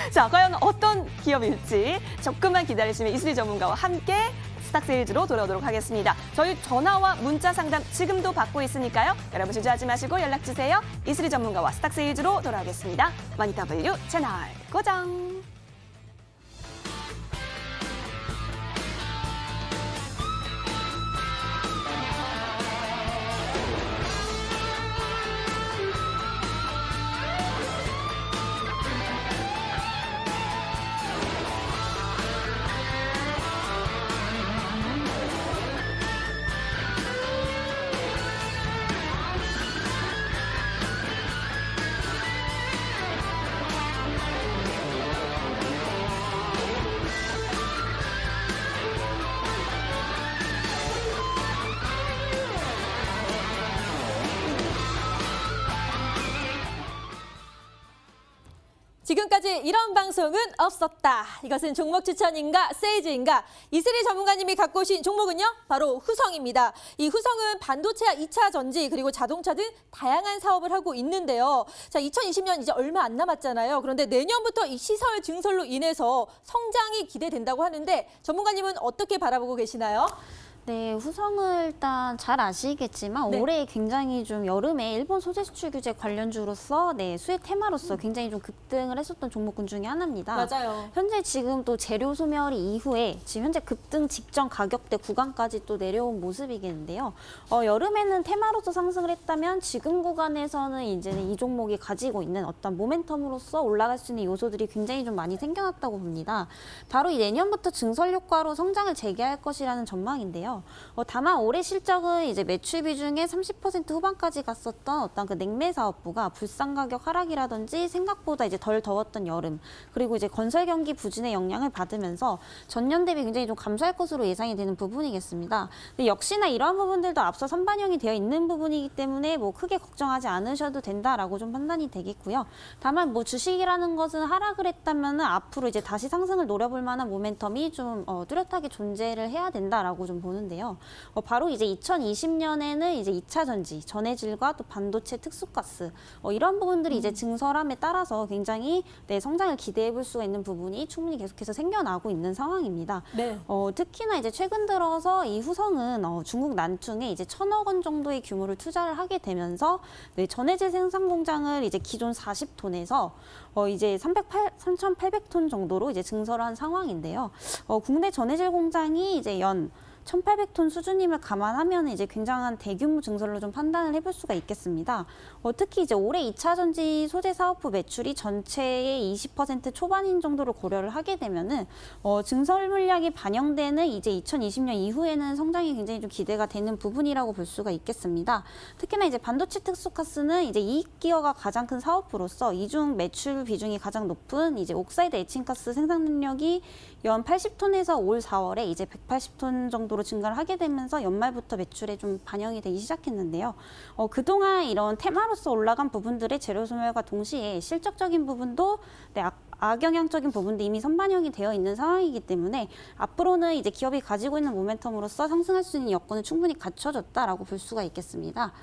자, 과연 어떤 기업일지 조금만 기다리시면 이슬이 전문가와 함께 스탁 세일즈로 돌아오도록 하겠습니다. 저희 전화와 문자 상담 지금도 받고 있으니까요. 여러분 주저하지 마시고 연락 주세요. 이슬이 전문가와 스탁 세일즈로 돌아오겠습니다. 머니W 채널 고정. 지금까지 이런 방송은 없었다. 이것은 종목 추천인가 세이즈인가? 이슬희 전문가님이 갖고 오신 종목은요. 바로 후성입니다. 이 후성은 반도체와 2차 전지 그리고 자동차 등 다양한 사업을 하고 있는데요. 자, 2020년 이제 얼마 안 남았잖아요. 그런데 내년부터 이 시설 증설로 인해서 성장이 기대된다고 하는데 전문가님은 어떻게 바라보고 계시나요? 네, 후성을 일단 잘 아시겠지만 네. 올해 굉장히 좀 여름에 일본 소재 수출 규제 관련주로서 수혜 테마로서 굉장히 좀 급등을 했었던 종목군 중에 하나입니다. 맞아요. 현재 지금 또 재료 소멸이 이후에 지금 현재 급등 직전 가격대 구간까지 또 내려온 모습이겠는데요. 여름에는 테마로서 상승을 했다면 지금 구간에서는 이제는 이 종목이 가지고 있는 어떤 모멘텀으로서 올라갈 수 있는 요소들이 굉장히 좀 많이 생겨났다고 봅니다. 바로 이 내년부터 증설 효과로 성장을 재개할 것이라는 전망인데요. 다만 올해 실적은 이제 매출 비중의 30% 후반까지 갔었던 어떤 그 냉매 사업부가 불상 가격 하락이라든지 생각보다 이제 덜 더웠던 여름 그리고 이제 건설 경기 부진의 영향을 받으면서 전년 대비 굉장히 좀 감소할 것으로 예상이 되는 부분이겠습니다. 근데 역시나 이러한 부분들도 앞서 선반영이 되어 있는 부분이기 때문에 뭐 크게 걱정하지 않으셔도 된다라고 좀 판단이 되겠고요. 다만 뭐 주식이라는 것은 하락을 했다면은 앞으로 이제 다시 상승을 노려볼 만한 모멘텀이 좀 뚜렷하게 존재를 해야 된다라고 좀 보는데요. 바로 이제 2020년에는 이제 2차 전지, 전해질과 또 반도체 특수가스 이런 부분들이 이제 증설함에 따라서 굉장히 성장을 기대해 볼 수가 있는 부분이 충분히 계속해서 생겨나고 있는 상황입니다. 네. 특히나 이제 최근 들어서 이 후성은 중국 난퉁에 이제 1,000억 원 정도의 규모를 투자를 하게 되면서 전해질 생산 공장을 이제 기존 40톤에서 이제 3,800톤 정도로 이제 증설한 상황인데요. 국내 전해질 공장이 이제 연 1,800톤 수준임을 감안하면 이제 굉장한 대규모 증설로 좀 판단을 해볼 수가 있겠습니다. 특히 이제 올해 2차 전지 소재 사업부 매출이 전체의 20% 초반인 정도를 고려를 하게 되면은 증설 물량이 반영되는 이제 2020년 이후에는 성장이 굉장히 좀 기대가 되는 부분이라고 볼 수가 있겠습니다. 특히나 이제 반도체 특수가스는 이제 이익 기여가 가장 큰 사업부로서 이중 매출 비중이 가장 높은 이제 옥사이드 에칭가스 생산 능력이 연 80톤에서 올 4월에 이제 180톤 정도로 증가를 하게 되면서 연말부터 매출에 좀 반영이 되기 시작했는데요. 그동안 이런 테마로서 올라간 부분들의 재료 소멸과 동시에 실적적인 부분도 악영향적인 부분도 이미 선반영이 되어 있는 상황이기 때문에 앞으로는 이제 기업이 가지고 있는 모멘텀으로서 상승할 수 있는 여건은 충분히 갖춰졌다라고 볼 수가 있겠습니다.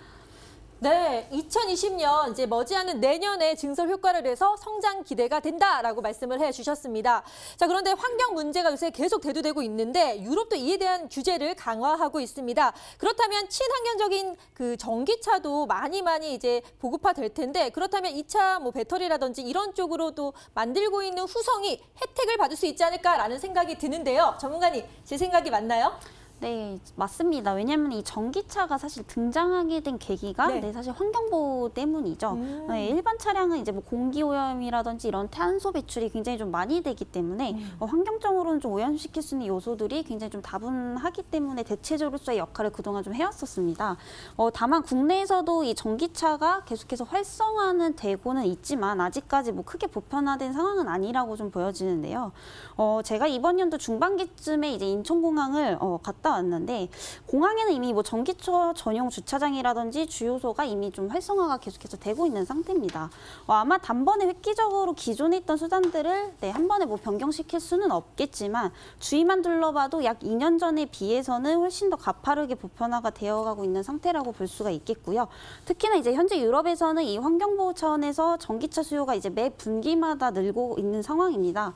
네, 2020년 이제 머지않은 내년에 증설 효과를 내서 성장 기대가 된다라고 말씀을 해주셨습니다. 자, 그런데 환경 문제가 요새 계속 대두되고 있는데 유럽도 이에 대한 규제를 강화하고 있습니다. 그렇다면 친환경적인 그 전기차도 많이 이제 보급화될 텐데 그렇다면 2차 뭐 배터리라든지 이런 쪽으로도 만들고 있는 후성이 혜택을 받을 수 있지 않을까라는 생각이 드는데요. 전문가님, 제 생각이 맞나요? 네, 맞습니다. 왜냐하면 이 전기차가 사실 등장하게 된 계기가 사실 환경보호 때문이죠. 일반 차량은 이제 뭐 공기 오염이라든지 이런 탄소 배출이 굉장히 좀 많이 되기 때문에 환경적으로는 좀 오염시킬 수 있는 요소들이 굉장히 좀 다분하기 때문에 대체제로서의 역할을 그동안 좀 해왔었습니다. 다만 국내에서도 이 전기차가 계속해서 활성화는 되고는 있지만 아직까지 뭐 크게 보편화된 상황은 아니라고 좀 보여지는데요. 제가 이번 연도 중반기쯤에 이제 인천공항을 갔다 왔는데 공항에는 이미 뭐 전기차 전용 주차장이라든지 주유소가 이미 좀 활성화가 계속해서 되고 있는 상태입니다. 아마 단번에 획기적으로 기존에 있던 수단들을 한 번에 뭐 변경시킬 수는 없겠지만 주위만 둘러봐도 약 2년 전에 비해서는 훨씬 더 가파르게 보편화가 되어가고 있는 상태라고 볼 수가 있겠고요. 특히나 이제 현재 유럽에서는 이 환경보호 차원에서 전기차 수요가 이제 매 분기마다 늘고 있는 상황입니다.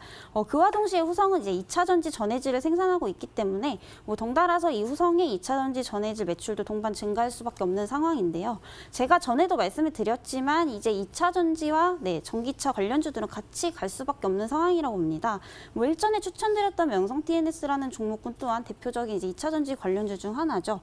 그와 동시에 후성은 이제 2차 전지 전해질을 생산하고 있기 때문에 뭐 덩달아서 이 후성의 2차 전지 전해질 매출도 동반 증가할 수밖에 없는 상황인데요. 제가 전에도 말씀을 드렸지만 이제 2차 전지와 전기차 관련주들은 같이 갈 수밖에 없는 상황이라고 봅니다. 뭐 일전에 추천드렸던 명성 TNS라는 종목군 또한 대표적인 이제 2차 전지 관련주 중 하나죠.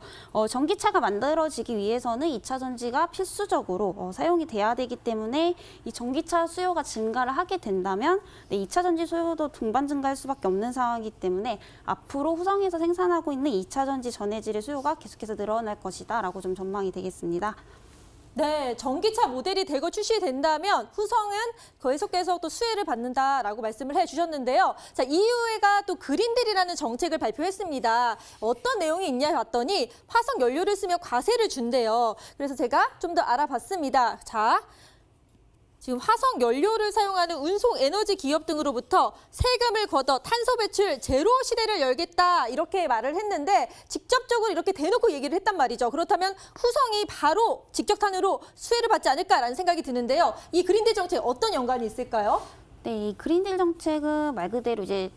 전기차가 만들어지기 위해서는 2차 전지가 필수적으로 사용이 돼야 되기 때문에 이 전기차 수요가 증가를 하게 된다면 2차 전지 수요도 동반 증가할 수밖에 없는 상황이기 때문에 앞으로 후성에서 생산하고 있는 2차 전지 전해질의 수요가 계속해서 늘어날 것이다라고 좀 전망이 되겠습니다. 네, 전기차 모델이 대거 출시된다면 후성은 계속해서 또 수혜를 받는다라고 말씀을 해주셨는데요. 자, EU가 또 그린딜이라는 정책을 발표했습니다. 어떤 내용이 있냐 봤더니 화석 연료를 쓰며 과세를 준대요. 그래서 제가 좀 더 알아봤습니다. 자, 지금 화석 연료를 사용하는 운송 에너지 기업 등으로부터 세금을 걷어 탄소 배출 제로 시대를 열겠다 이렇게 말을 했는데 직접적으로 이렇게 대놓고 얘기를 했단 말이죠. 그렇다면 후성이 바로 직격탄으로 수혜를 받지 않을까라는 생각이 드는데요. 이 그린딜 정책 어떤 연관이 있을까요? 네, 이 그린딜 정책은 말 그대로 이제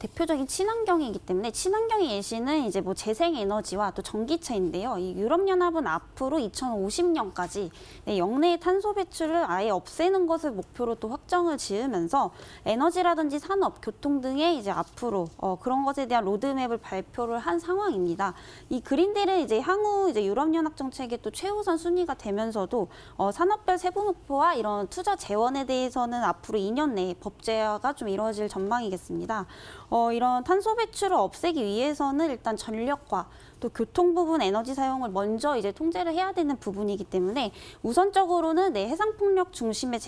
대표적인 친환경이기 때문에 친환경의 예시는 이제 뭐 재생에너지와 또 전기차인데요. 이 유럽연합은 앞으로 2050년까지 역내 탄소 배출을 아예 없애는 것을 목표로 또 확정을 지으면서 에너지라든지 산업, 교통 등의 이제 앞으로 그런 것에 대한 로드맵을 발표를 한 상황입니다. 이 그린딜은 이제 향후 이제 유럽연합 정책의 또 최우선 순위가 되면서도 산업별 세부 목표와 이런 투자 재원에 대해서는 앞으로 2년 내에 법제화가 좀 이루어질 전망이겠습니다. 이런 탄소 배출을 없애기 위해서는 일단 전력과 또 교통 부분 에너지 사용을 먼저 이제 통제를 해야 되는 부분이기 때문에 우선적으로는 해상 풍력 중심의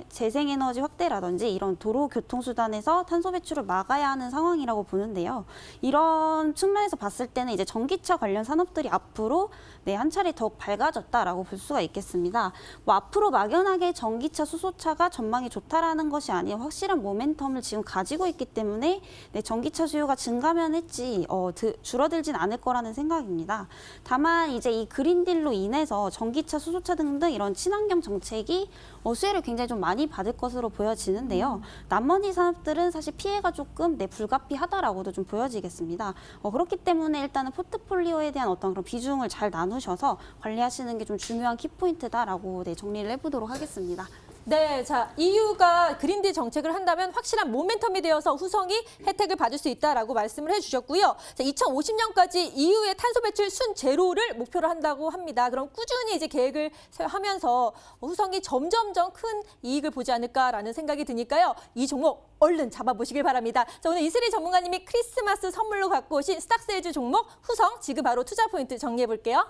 재생에너지 확대라든지 이런 도로 교통수단에서 탄소 배출을 막아야 하는 상황이라고 보는데요. 이런 측면에서 봤을 때는 이제 전기차 관련 산업들이 앞으로 한 차례 더욱 밝아졌다라고 볼 수가 있겠습니다. 뭐 앞으로 막연하게 전기차, 수소차가 전망이 좋다라는 것이 아니라 확실한 모멘텀을 지금 가지고 있기 때문에 전기차 수요가 증가면 했지 줄어들진 않을 거라는 생각입니다. 다만 이제 이 그린딜로 인해서 전기차, 수소차 등등 이런 친환경 정책이 수혜를 굉장히 좀 많이 받을 것으로 보여지는데요. 나머지 산업들은 사실 피해가 조금 불가피하다라고도 좀 보여지겠습니다. 그렇기 때문에 일단은 포트폴리오에 대한 어떤 그런 비중을 잘 나누셔서 관리하시는 게 좀 중요한 키포인트다라고 정리를 해보도록 하겠습니다. 네, 자, EU가 그린딜 정책을 한다면 확실한 모멘텀이 되어서 후성이 혜택을 받을 수 있다라고 말씀을 해주셨고요. 자, 2050년까지 EU의 탄소 배출 순제로를 목표로 한다고 합니다. 그럼 꾸준히 이제 계획을 하면서 후성이 점점점 큰 이익을 보지 않을까라는 생각이 드니까요. 이 종목 얼른 잡아보시길 바랍니다. 자, 오늘 이슬희 전문가님이 크리스마스 선물로 갖고 오신 스탁스에즈 종목 후성 지금 바로 투자 포인트 정리해 볼게요.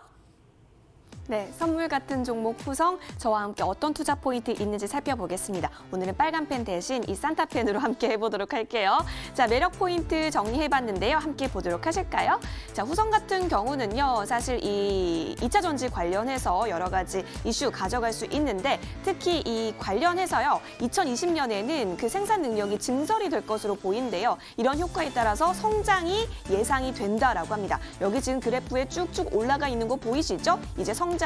네, 선물 같은 종목 후성, 저와 함께 어떤 투자 포인트 있는지 살펴보겠습니다. 오늘은 빨간 펜 대신 이 산타 펜으로 함께 해보도록 할게요. 자, 매력 포인트 정리해봤는데요. 함께 보도록 하실까요? 자, 후성 같은 경우는요, 사실 이 2차 전지 관련해서 여러 가지 이슈 가져갈 수 있는데 특히 이 관련해서요, 2020년에는 그 생산 능력이 증설이 될 것으로 보이는데요. 이런 효과에 따라서 성장이 예상이 된다라고 합니다. 여기 지금 그래프에 쭉쭉 올라가 있는 거 보이시죠? 이제 성장이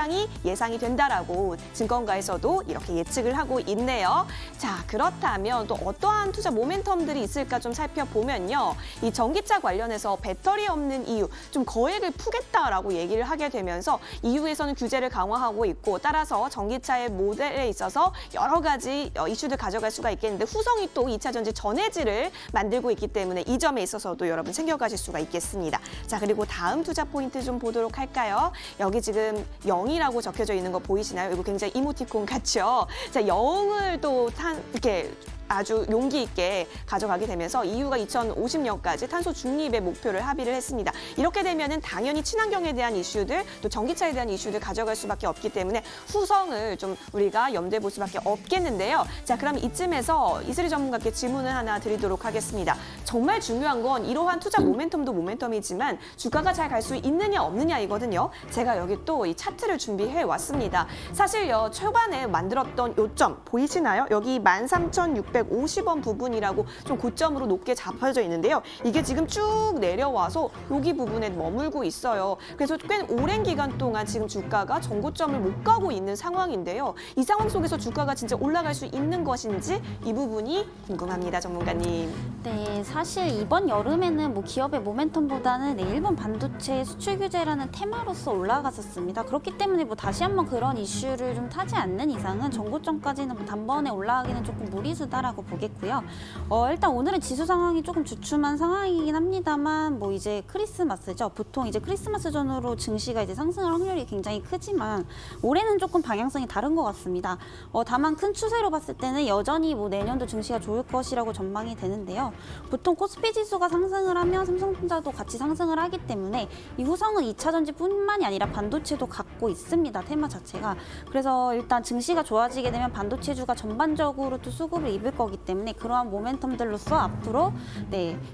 예상이 된다라고 증권가에서도 이렇게 예측을 하고 있네요. 자, 그렇다면 또 어떠한 투자 모멘텀들이 있을까 좀 살펴보면요. 이 전기차 관련해서 배터리 없는 EU, 좀 거액을 푸겠다라고 얘기를 하게 되면서 EU에서는 규제를 강화하고 있고 따라서 전기차의 모델에 있어서 여러 가지 이슈들 가져갈 수가 있겠는데 후성이 또 2차 전지 전해질을 만들고 있기 때문에 이 점에 있어서도 여러분 챙겨가실 수가 있겠습니다. 자, 그리고 다음 투자 포인트 좀 보도록 할까요? 여기 지금 0이라고 적혀져 있는 거 보이시나요? 이거 굉장히 이모티콘 같죠? 자, 0을 또 이렇게 아주 용기 있게 가져가게 되면서 EU가 2050년까지 탄소 중립의 목표를 합의를 했습니다. 이렇게 되면은 당연히 친환경에 대한 이슈들, 또 전기차에 대한 이슈들 가져갈 수밖에 없기 때문에 후성을 좀 우리가 염두에 볼 수밖에 없겠는데요. 자, 그럼 이쯤에서 이슬희 전문가께 질문을 하나 드리도록 하겠습니다. 정말 중요한 건 이러한 투자 모멘텀도 모멘텀이지만 주가가 잘 갈 수 있느냐 없느냐이거든요. 제가 여기 또 이 차트를 준비해 왔습니다. 사실요, 초반에 만들었던 요점 보이시나요? 여기 13,650원 부분이라고 좀 고점으로 높게 잡혀져 있는데요. 이게 지금 쭉 내려와서 여기 부분에 머물고 있어요. 그래서 꽤 오랜 기간 동안 지금 주가가 전고점을 못 가고 있는 상황인데요. 이 상황 속에서 주가가 진짜 올라갈 수 있는 것인지 이 부분이 궁금합니다, 전문가님. 네, 사실 이번 여름에는 뭐 기업의 모멘텀보다는 일본 반도체 수출 규제라는 테마로서 올라갔었습니다. 그렇기 때문에 뭐 다시 한번 그런 이슈를 좀 타지 않는 이상은 전고점까지는 뭐 단번에 올라가기는 조금 무리수다라고 보겠고요. 일단 오늘은 지수 상황이 조금 주춤한 상황이긴 합니다만 뭐 이제 크리스마스죠. 보통 이제 크리스마스 전후로 증시가 이제 상승할 확률이 굉장히 크지만 올해는 조금 방향성이 다른 것 같습니다. 다만 큰 추세로 봤을 때는 여전히 뭐 내년도 증시가 좋을 것이라고 전망이 되는데요. 보통 코스피 지수가 상승을 하면 삼성전자도 같이 상승을 하기 때문에 이 후성은 2차 전지뿐만이 아니라 반도체도 갖고 있습니다. 테마 자체가. 그래서 일단 증시가 좋아지게 되면 반도체주가 전반적으로 또 수급을 입을 거기 때문에 그러한 모멘텀들로서 앞으로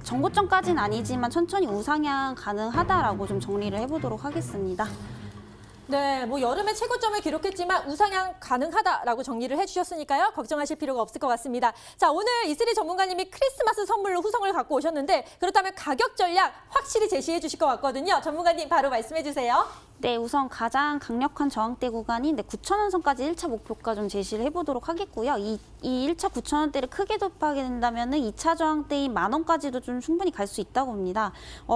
전고점까지는 아니지만 천천히 우상향 가능하다라고 좀 정리를 해보도록 하겠습니다. 네, 뭐 여름에 최고점을 기록했지만 우상향 가능하다라고 정리를 해주셨으니까요. 걱정하실 필요가 없을 것 같습니다. 자, 오늘 이슬이 전문가님이 크리스마스 선물로 후성을 갖고 오셨는데 그렇다면 가격 전략 확실히 제시해 주실 것 같거든요. 전문가님 바로 말씀해 주세요. 네, 우선 가장 강력한 저항대 구간인 9,000원 선까지 1차 목표가 좀 제시를 해보도록 하겠고요. 이 1차 9,000원대를 크게 돌파하게 된다면 2차 저항대인 10,000원까지도 좀 충분히 갈 수 있다고 봅니다.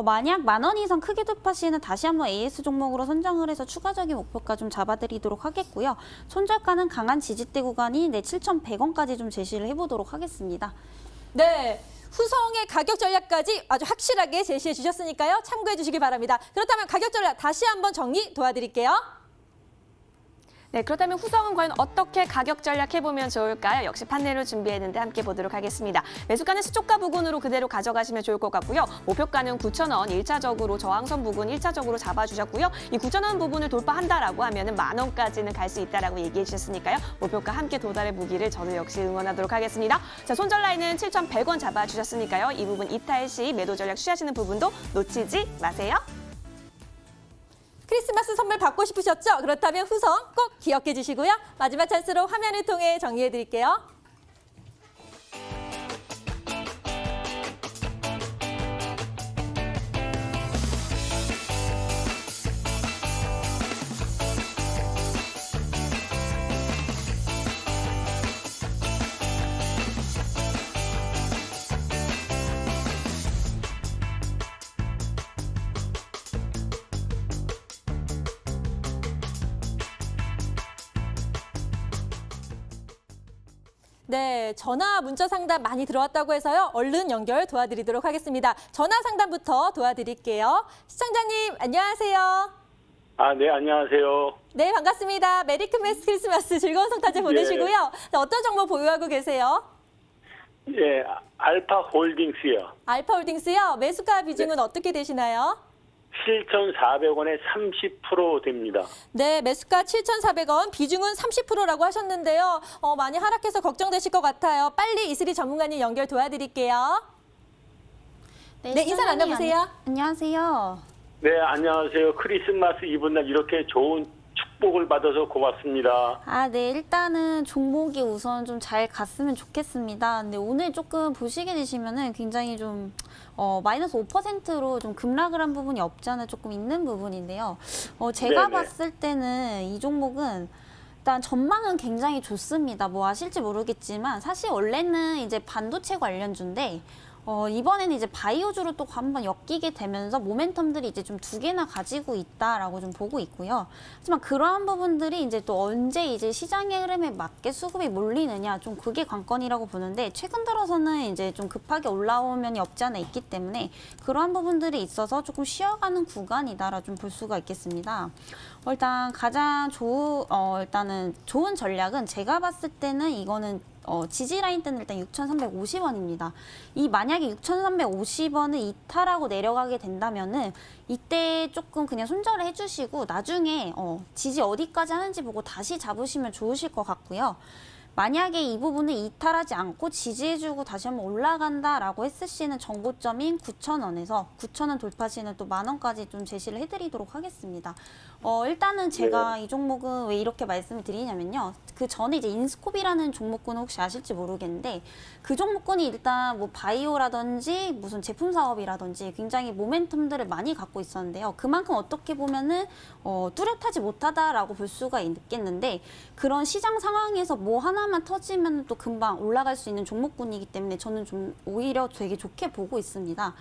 만약 10,000원 이상 크게 돌파 시에는 다시 한번 AS 종목으로 선정을 해서 추가적인 목표가 좀 잡아드리도록 하겠고요. 손절가는 강한 지지대 구간인 7,100원까지 좀 제시를 해보도록 하겠습니다. 네. 후성의 가격 전략까지 아주 확실하게 제시해 주셨으니까요. 참고해 주시기 바랍니다. 그렇다면 가격 전략 다시 한번 정리 도와드릴게요. 네, 그렇다면 후성은 과연 어떻게 가격 전략해보면 좋을까요? 역시 판넬로 준비했는데 함께 보도록 하겠습니다. 매수가는 시초가 부근으로 그대로 가져가시면 좋을 것 같고요. 목표가는 9,000원, 1차적으로 저항선 부근 1차적으로 잡아주셨고요. 이 9,000원 부분을 돌파한다라고 하면 10,000원까지는 갈 수 있다라고 얘기해 주셨으니까요. 목표가 함께 도달해 보기를 저도 역시 응원하도록 하겠습니다. 자, 손절 라인은 7,100원 잡아주셨으니까요. 이 부분 이탈 시 매도 전략 취하시는 부분도 놓치지 마세요. 크리스마스 선물 받고 싶으셨죠? 그렇다면 후성 꼭 기억해 주시고요. 마지막 찬스로 화면을 통해 정리해 드릴게요. 네, 전화 문자 상담 많이 들어왔다고 해서요. 얼른 연결 도와드리도록 하겠습니다. 전화 상담부터 도와드릴게요. 시청자님 안녕하세요. 네, 안녕하세요. 네, 반갑습니다. 메리 크리스마스 즐거운 성탄절 보내시고요. 자, 어떤 정보 보유하고 계세요? 예, 알파홀딩스요. 알파홀딩스요. 매수가 비중은 어떻게 되시나요? 7,400원에 30% 됩니다. 네, 매수가 7,400원, 비중은 30%라고 하셨는데요. 많이 하락해서 걱정되실 것 같아요. 빨리 이슬이 전문가님 연결 도와드릴게요. 네, 인사 나눠보세요. 안녕하세요. 네, 안녕하세요. 크리스마스 이브날 이렇게 좋은 축복을 받아서 고맙습니다. 네, 일단은 종목이 우선 좀 잘 갔으면 좋겠습니다. 근데 오늘 조금 보시게 되시면은 굉장히 좀 마이너스 5%로 좀 급락을 한 부분이 없지 않아 조금 있는 부분인데요. 제가 네네. 봤을 때는 이 종목은 일단 전망은 굉장히 좋습니다. 뭐 아실지 모르겠지만 사실 원래는 이제 반도체 관련주인데 이번에는 이제 바이오주로 또 한번 엮이게 되면서 모멘텀들이 이제 좀 두 개나 가지고 있다라고 좀 보고 있고요. 하지만 그러한 부분들이 이제 또 언제 이제 시장의 흐름에 맞게 수급이 몰리느냐 좀 그게 관건이라고 보는데 최근 들어서는 이제 좀 급하게 올라온 면이 없지 않아 있기 때문에 그러한 부분들이 있어서 조금 쉬어가는 구간이다라 좀 볼 수가 있겠습니다. 일단 가장 일단은 좋은 전략은 제가 봤을 때는 이거는 지지 라인 때는 일단 6,350원입니다. 이 만약에 6,350원을 이탈하고 내려가게 된다면은 이때 조금 그냥 손절을 해주시고 나중에 지지 어디까지 하는지 보고 다시 잡으시면 좋으실 것 같고요. 만약에 이 부분을 이탈하지 않고 지지해주고 다시 한번 올라간다라고 했을 시는 정고점인 9,000원에서 9,000원 돌파 시는 또 10,000원까지 좀 제시를 해드리도록 하겠습니다. 일단은 제가 이 종목은 왜 이렇게 말씀을 드리냐면요. 그 전에 이제 인스코비라는 종목군은 혹시 아실지 모르겠는데 그 종목군이 일단 뭐 바이오라든지 무슨 제품 사업이라든지 굉장히 모멘텀들을 많이 갖고 있었는데요. 그만큼 어떻게 보면은 뚜렷하지 못하다라고 볼 수가 있겠는데 그런 시장 상황에서 뭐 하나만 터지면 또 금방 올라갈 수 있는 종목군이기 때문에 저는 좀 오히려 되게 좋게 보고 있습니다.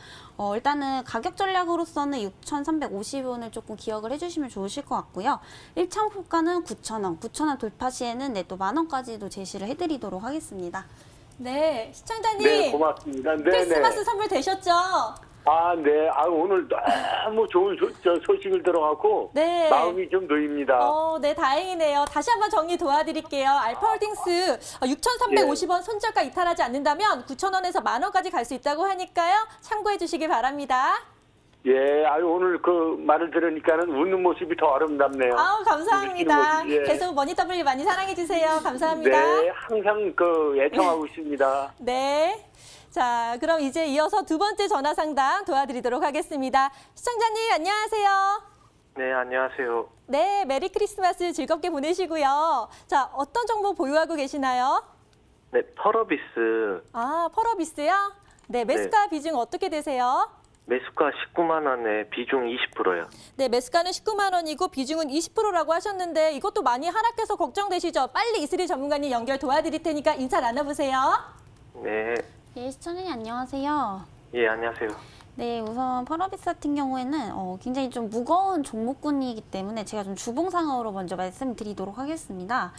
일단은 가격 전략으로서는 6,350원을 조금 기억을 해주시면 좋으실 것 같고요. 1차 목표가는 9,000원, 9,000원 돌파 시에는 네, 또 10,000원까지도 제시를 해드리도록 하겠습니다. 네, 시청자님. 네, 고맙습니다. 네, 크리스마스 네. 선물 되셨죠? 네. 오늘 너무 좋은 소식을 들어갖고 네. 마음이 좀 놓입니다. 네, 다행이네요. 다시 한번 정리 도와드릴게요. 알파홀딩스 6,350원 손절가 이탈하지 않는다면 9,000원에서 10,000원까지 갈 수 있다고 하니까요. 참고해 주시기 바랍니다. 예, 오늘 그 말을 들으니까는 웃는 모습이 더 아름답네요. 감사합니다. 모습, 예. 계속 머니터블리 많이 사랑해 주세요. 감사합니다. 네, 항상 애청하고 있습니다. 네. 자, 그럼 이제 이어서 두 번째 전화 상담 도와드리도록 하겠습니다. 시청자님, 안녕하세요. 네, 안녕하세요. 네, 메리 크리스마스 즐겁게 보내시고요. 자, 어떤 정보 보유하고 계시나요? 네, 펄어비스 아, 펄어비스요? 네, 매수가 비중 어떻게 되세요? 매수가 19만 원에 비중 20%요. 네, 매수가는 19만 원이고 비중은 20%라고 하셨는데 이것도 많이 하락해서 걱정되시죠? 빨리 이슬이 전문가님 연결 도와드릴 테니까 인사 나눠보세요. 네, 예, 시청자님 안녕하세요. 예, 안녕하세요. 네, 우선 펄어비스 같은 경우에는 굉장히 좀 무거운 종목군이기 때문에 제가 좀 주봉상으로 먼저 말씀드리도록 하겠습니다.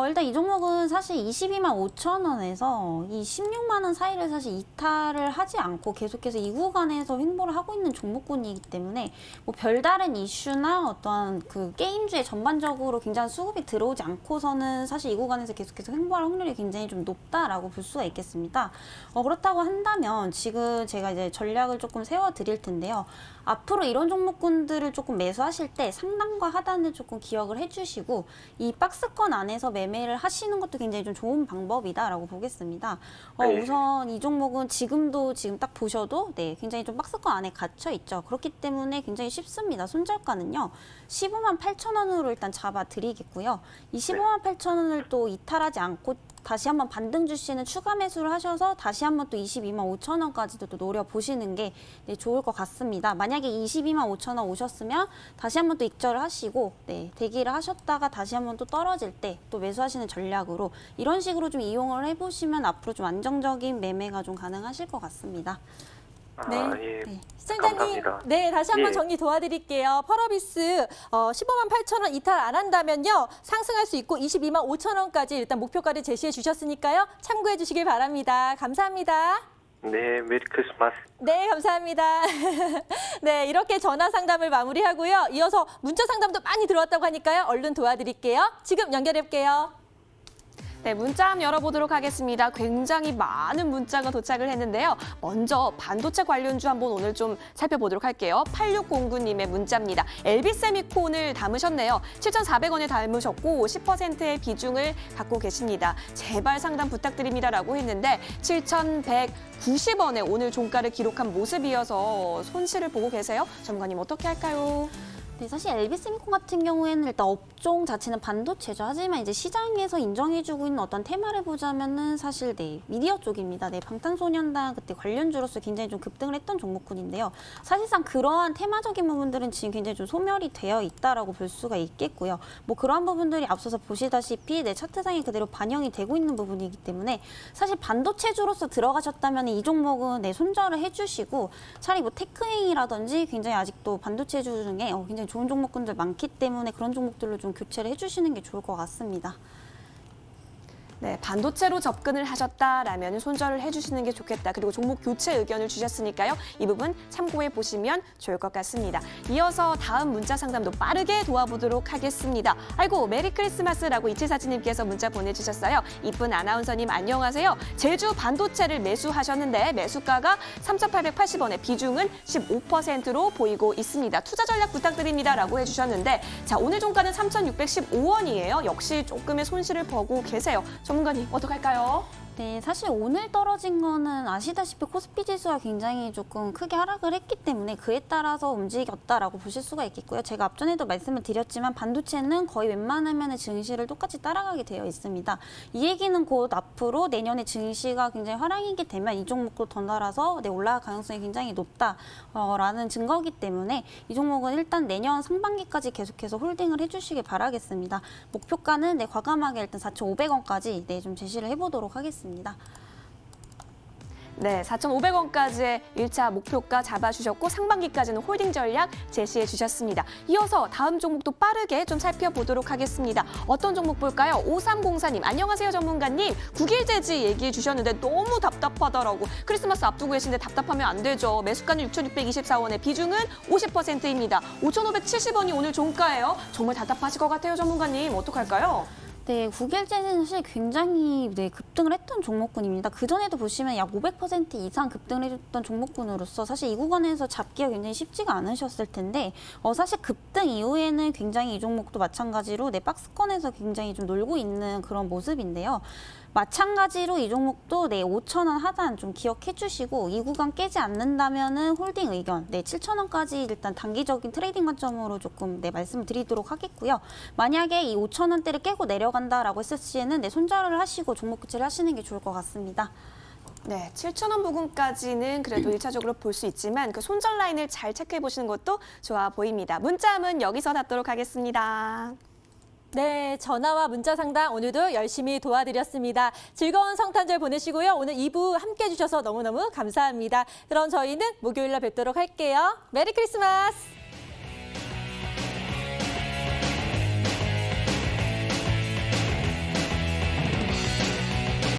일단 이 종목은 사실 22만 5천 원에서 이 16만 원 사이를 사실 이탈을 하지 않고 계속해서 이 구간에서 횡보를 하고 있는 종목군이기 때문에 뭐 별다른 이슈나 어떠한 그 게임주에 전반적으로 굉장히 수급이 들어오지 않고서는 사실 이 구간에서 계속해서 횡보할 확률이 굉장히 좀 높다라고 볼 수가 있겠습니다. 그렇다고 한다면 지금 제가 이제 전략을 조금 세워 드릴 텐데요. 앞으로 이런 종목군들을 조금 매수하실 때 상단과 하단을 조금 기억을 해주시고 이 박스권 안에서 매매를 하시는 것도 굉장히 좀 좋은 방법이다라고 보겠습니다. 네. 우선 이 종목은 지금 딱 보셔도 네, 굉장히 좀 박스권 안에 갇혀 있죠. 그렇기 때문에 굉장히 쉽습니다. 손절가는요. 15만 8천 원으로 일단 잡아 드리겠고요. 이 15만 8천 원을 또 이탈하지 않고 다시 한번 반등 주시는 추가 매수를 하셔서 다시 한번 또 22만 5천 원까지도 또 노려보시는 게 네, 좋을 것 같습니다. 만약에 22만 5천 원 오셨으면 다시 한번 또 익절을 하시고 네, 대기를 하셨다가 다시 한번 또 떨어질 때 또 매수하시는 전략으로 이런 식으로 좀 이용을 해보시면 앞으로 좀 안정적인 매매가 좀 가능하실 것 같습니다. 아, 네. 예. 네. 시청자님, 감사합니다. 네, 다시 한번 예. 정리 도와드릴게요. 펄어비스 15만 8천 원 이탈 안 한다면요. 상승할 수 있고 22만 5천 원까지 일단 목표가를 제시해 주셨으니까요. 참고해 주시길 바랍니다. 감사합니다. 네, 메리 크리스마스. 네, 감사합니다. 네, 이렇게 전화 상담을 마무리하고요. 이어서 문자 상담도 많이 들어왔다고 하니까요. 얼른 도와드릴게요. 지금 연결해볼게요. 네, 문자 한번 열어보도록 하겠습니다. 굉장히 많은 문자가 도착을 했는데요. 먼저 반도체 관련주 한번 오늘 좀 살펴보도록 할게요. 8609님의 문자입니다. LB세미콘을 담으셨네요. 7,400원에 담으셨고 10%의 비중을 갖고 계십니다. 제발 상담 부탁드립니다라고 했는데 7,190원에 오늘 종가를 기록한 모습이어서 손실을 보고 계세요. 전문가님 어떻게 할까요? 네, 사실 LB세미콘 같은 경우에는 일단 업종 자체는 반도체죠. 하지만 이제 시장에서 인정해주고 있는 어떤 테마를 보자면은 사실 네, 미디어 쪽입니다. 네, 방탄소년단 그때 관련주로서 굉장히 좀 급등을 했던 종목군인데요. 사실상 그러한 테마적인 부분들은 지금 굉장히 좀 소멸이 되어 있다라고 볼 수가 있겠고요. 뭐 그러한 부분들이 앞서서 보시다시피 네, 차트상에 그대로 반영이 되고 있는 부분이기 때문에 사실 반도체주로서 들어가셨다면 이 종목은 네, 손절을 해주시고 차라리 뭐 테크행이라든지 굉장히 아직도 반도체주 중에 굉장히 좋은 종목군들 많기 때문에 그런 종목들로 좀 교체를 해주시는 게 좋을 것 같습니다. 네, 반도체로 접근을 하셨다라면 손절을 해주시는 게 좋겠다. 그리고 종목 교체 의견을 주셨으니까요. 이 부분 참고해 보시면 좋을 것 같습니다. 이어서 다음 문자 상담도 빠르게 도와보도록 하겠습니다. 아이고, 메리 크리스마스라고 이치사치님께서 문자 보내주셨어요. 이쁜 아나운서님 안녕하세요. 제주 반도체를 매수하셨는데 매수가가 3,880원에 비중은 15%로 보이고 있습니다. 투자 전략 부탁드립니다라고 해주셨는데 자, 오늘 종가는 3,615원이에요. 역시 조금의 손실을 보고 계세요. 전문가님 어떡할까요? 네, 사실 오늘 떨어진 거는 아시다시피 코스피 지수가 굉장히 조금 크게 하락을 했기 때문에 그에 따라서 움직였다라고 보실 수가 있겠고요. 제가 앞전에도 말씀을 드렸지만 반도체는 거의 웬만하면 증시를 똑같이 따라가게 되어 있습니다. 이 얘기는 곧 앞으로 내년에 증시가 굉장히 화랑이게 되면 이 종목도 덩달아서 네, 올라갈 가능성이 굉장히 높다라는 증거이기 때문에 이 종목은 일단 내년 상반기까지 계속해서 홀딩을 해주시길 바라겠습니다. 목표가는 네, 과감하게 일단 4,500원까지 네, 좀 제시를 해보도록 하겠습니다. 네, 4,500원까지의 1차 목표가 잡아주셨고 상반기까지는 홀딩 전략 제시해 주셨습니다. 이어서 다음 종목도 빠르게 좀 살펴보도록 하겠습니다. 어떤 종목 볼까요? 5304님, 안녕하세요 전문가님. 국일재지 얘기해 주셨는데 너무 답답하더라고. 크리스마스 앞두고 계신데 답답하면 안 되죠. 매수가는 6,624원에 비중은 50%입니다. 5,570원이 오늘 종가예요. 정말 답답하실 것 같아요 전문가님. 어떡할까요? 네, 9일째는 사실 굉장히 급등을 했던 종목군입니다. 그전에도 보시면 약 500% 이상 급등을 해줬던 종목군으로서 사실 이 구간에서 잡기가 굉장히 쉽지가 않으셨을 텐데 사실 급등 이후에는 굉장히 이 종목도 마찬가지로 박스권에서 굉장히 좀 놀고 있는 그런 모습인데요. 마찬가지로 이 종목도 5,000원 하단 좀 기억해 주시고 이 구간 깨지 않는다면은 홀딩 의견 7,000원까지 일단 단기적인 트레이딩 관점으로 조금 말씀을 드리도록 하겠고요. 만약에 이 5,000원대를 깨고 내려간다라고 했을 시에는 손절을 하시고 종목 교체를 하시는 게 좋을 것 같습니다. 네, 7,000원 부근까지는 그래도 1차적으로 볼 수 있지만 그 손절 라인을 잘 체크해 보시는 것도 좋아 보입니다. 문자함은 여기서 닫도록 하겠습니다. 네, 전화와 문자 상담 오늘도 열심히 도와드렸습니다. 즐거운 성탄절 보내시고요. 오늘 2부 함께해 주셔서 너무너무 감사합니다. 그럼 저희는 목요일날 뵙도록 할게요. 메리 크리스마스!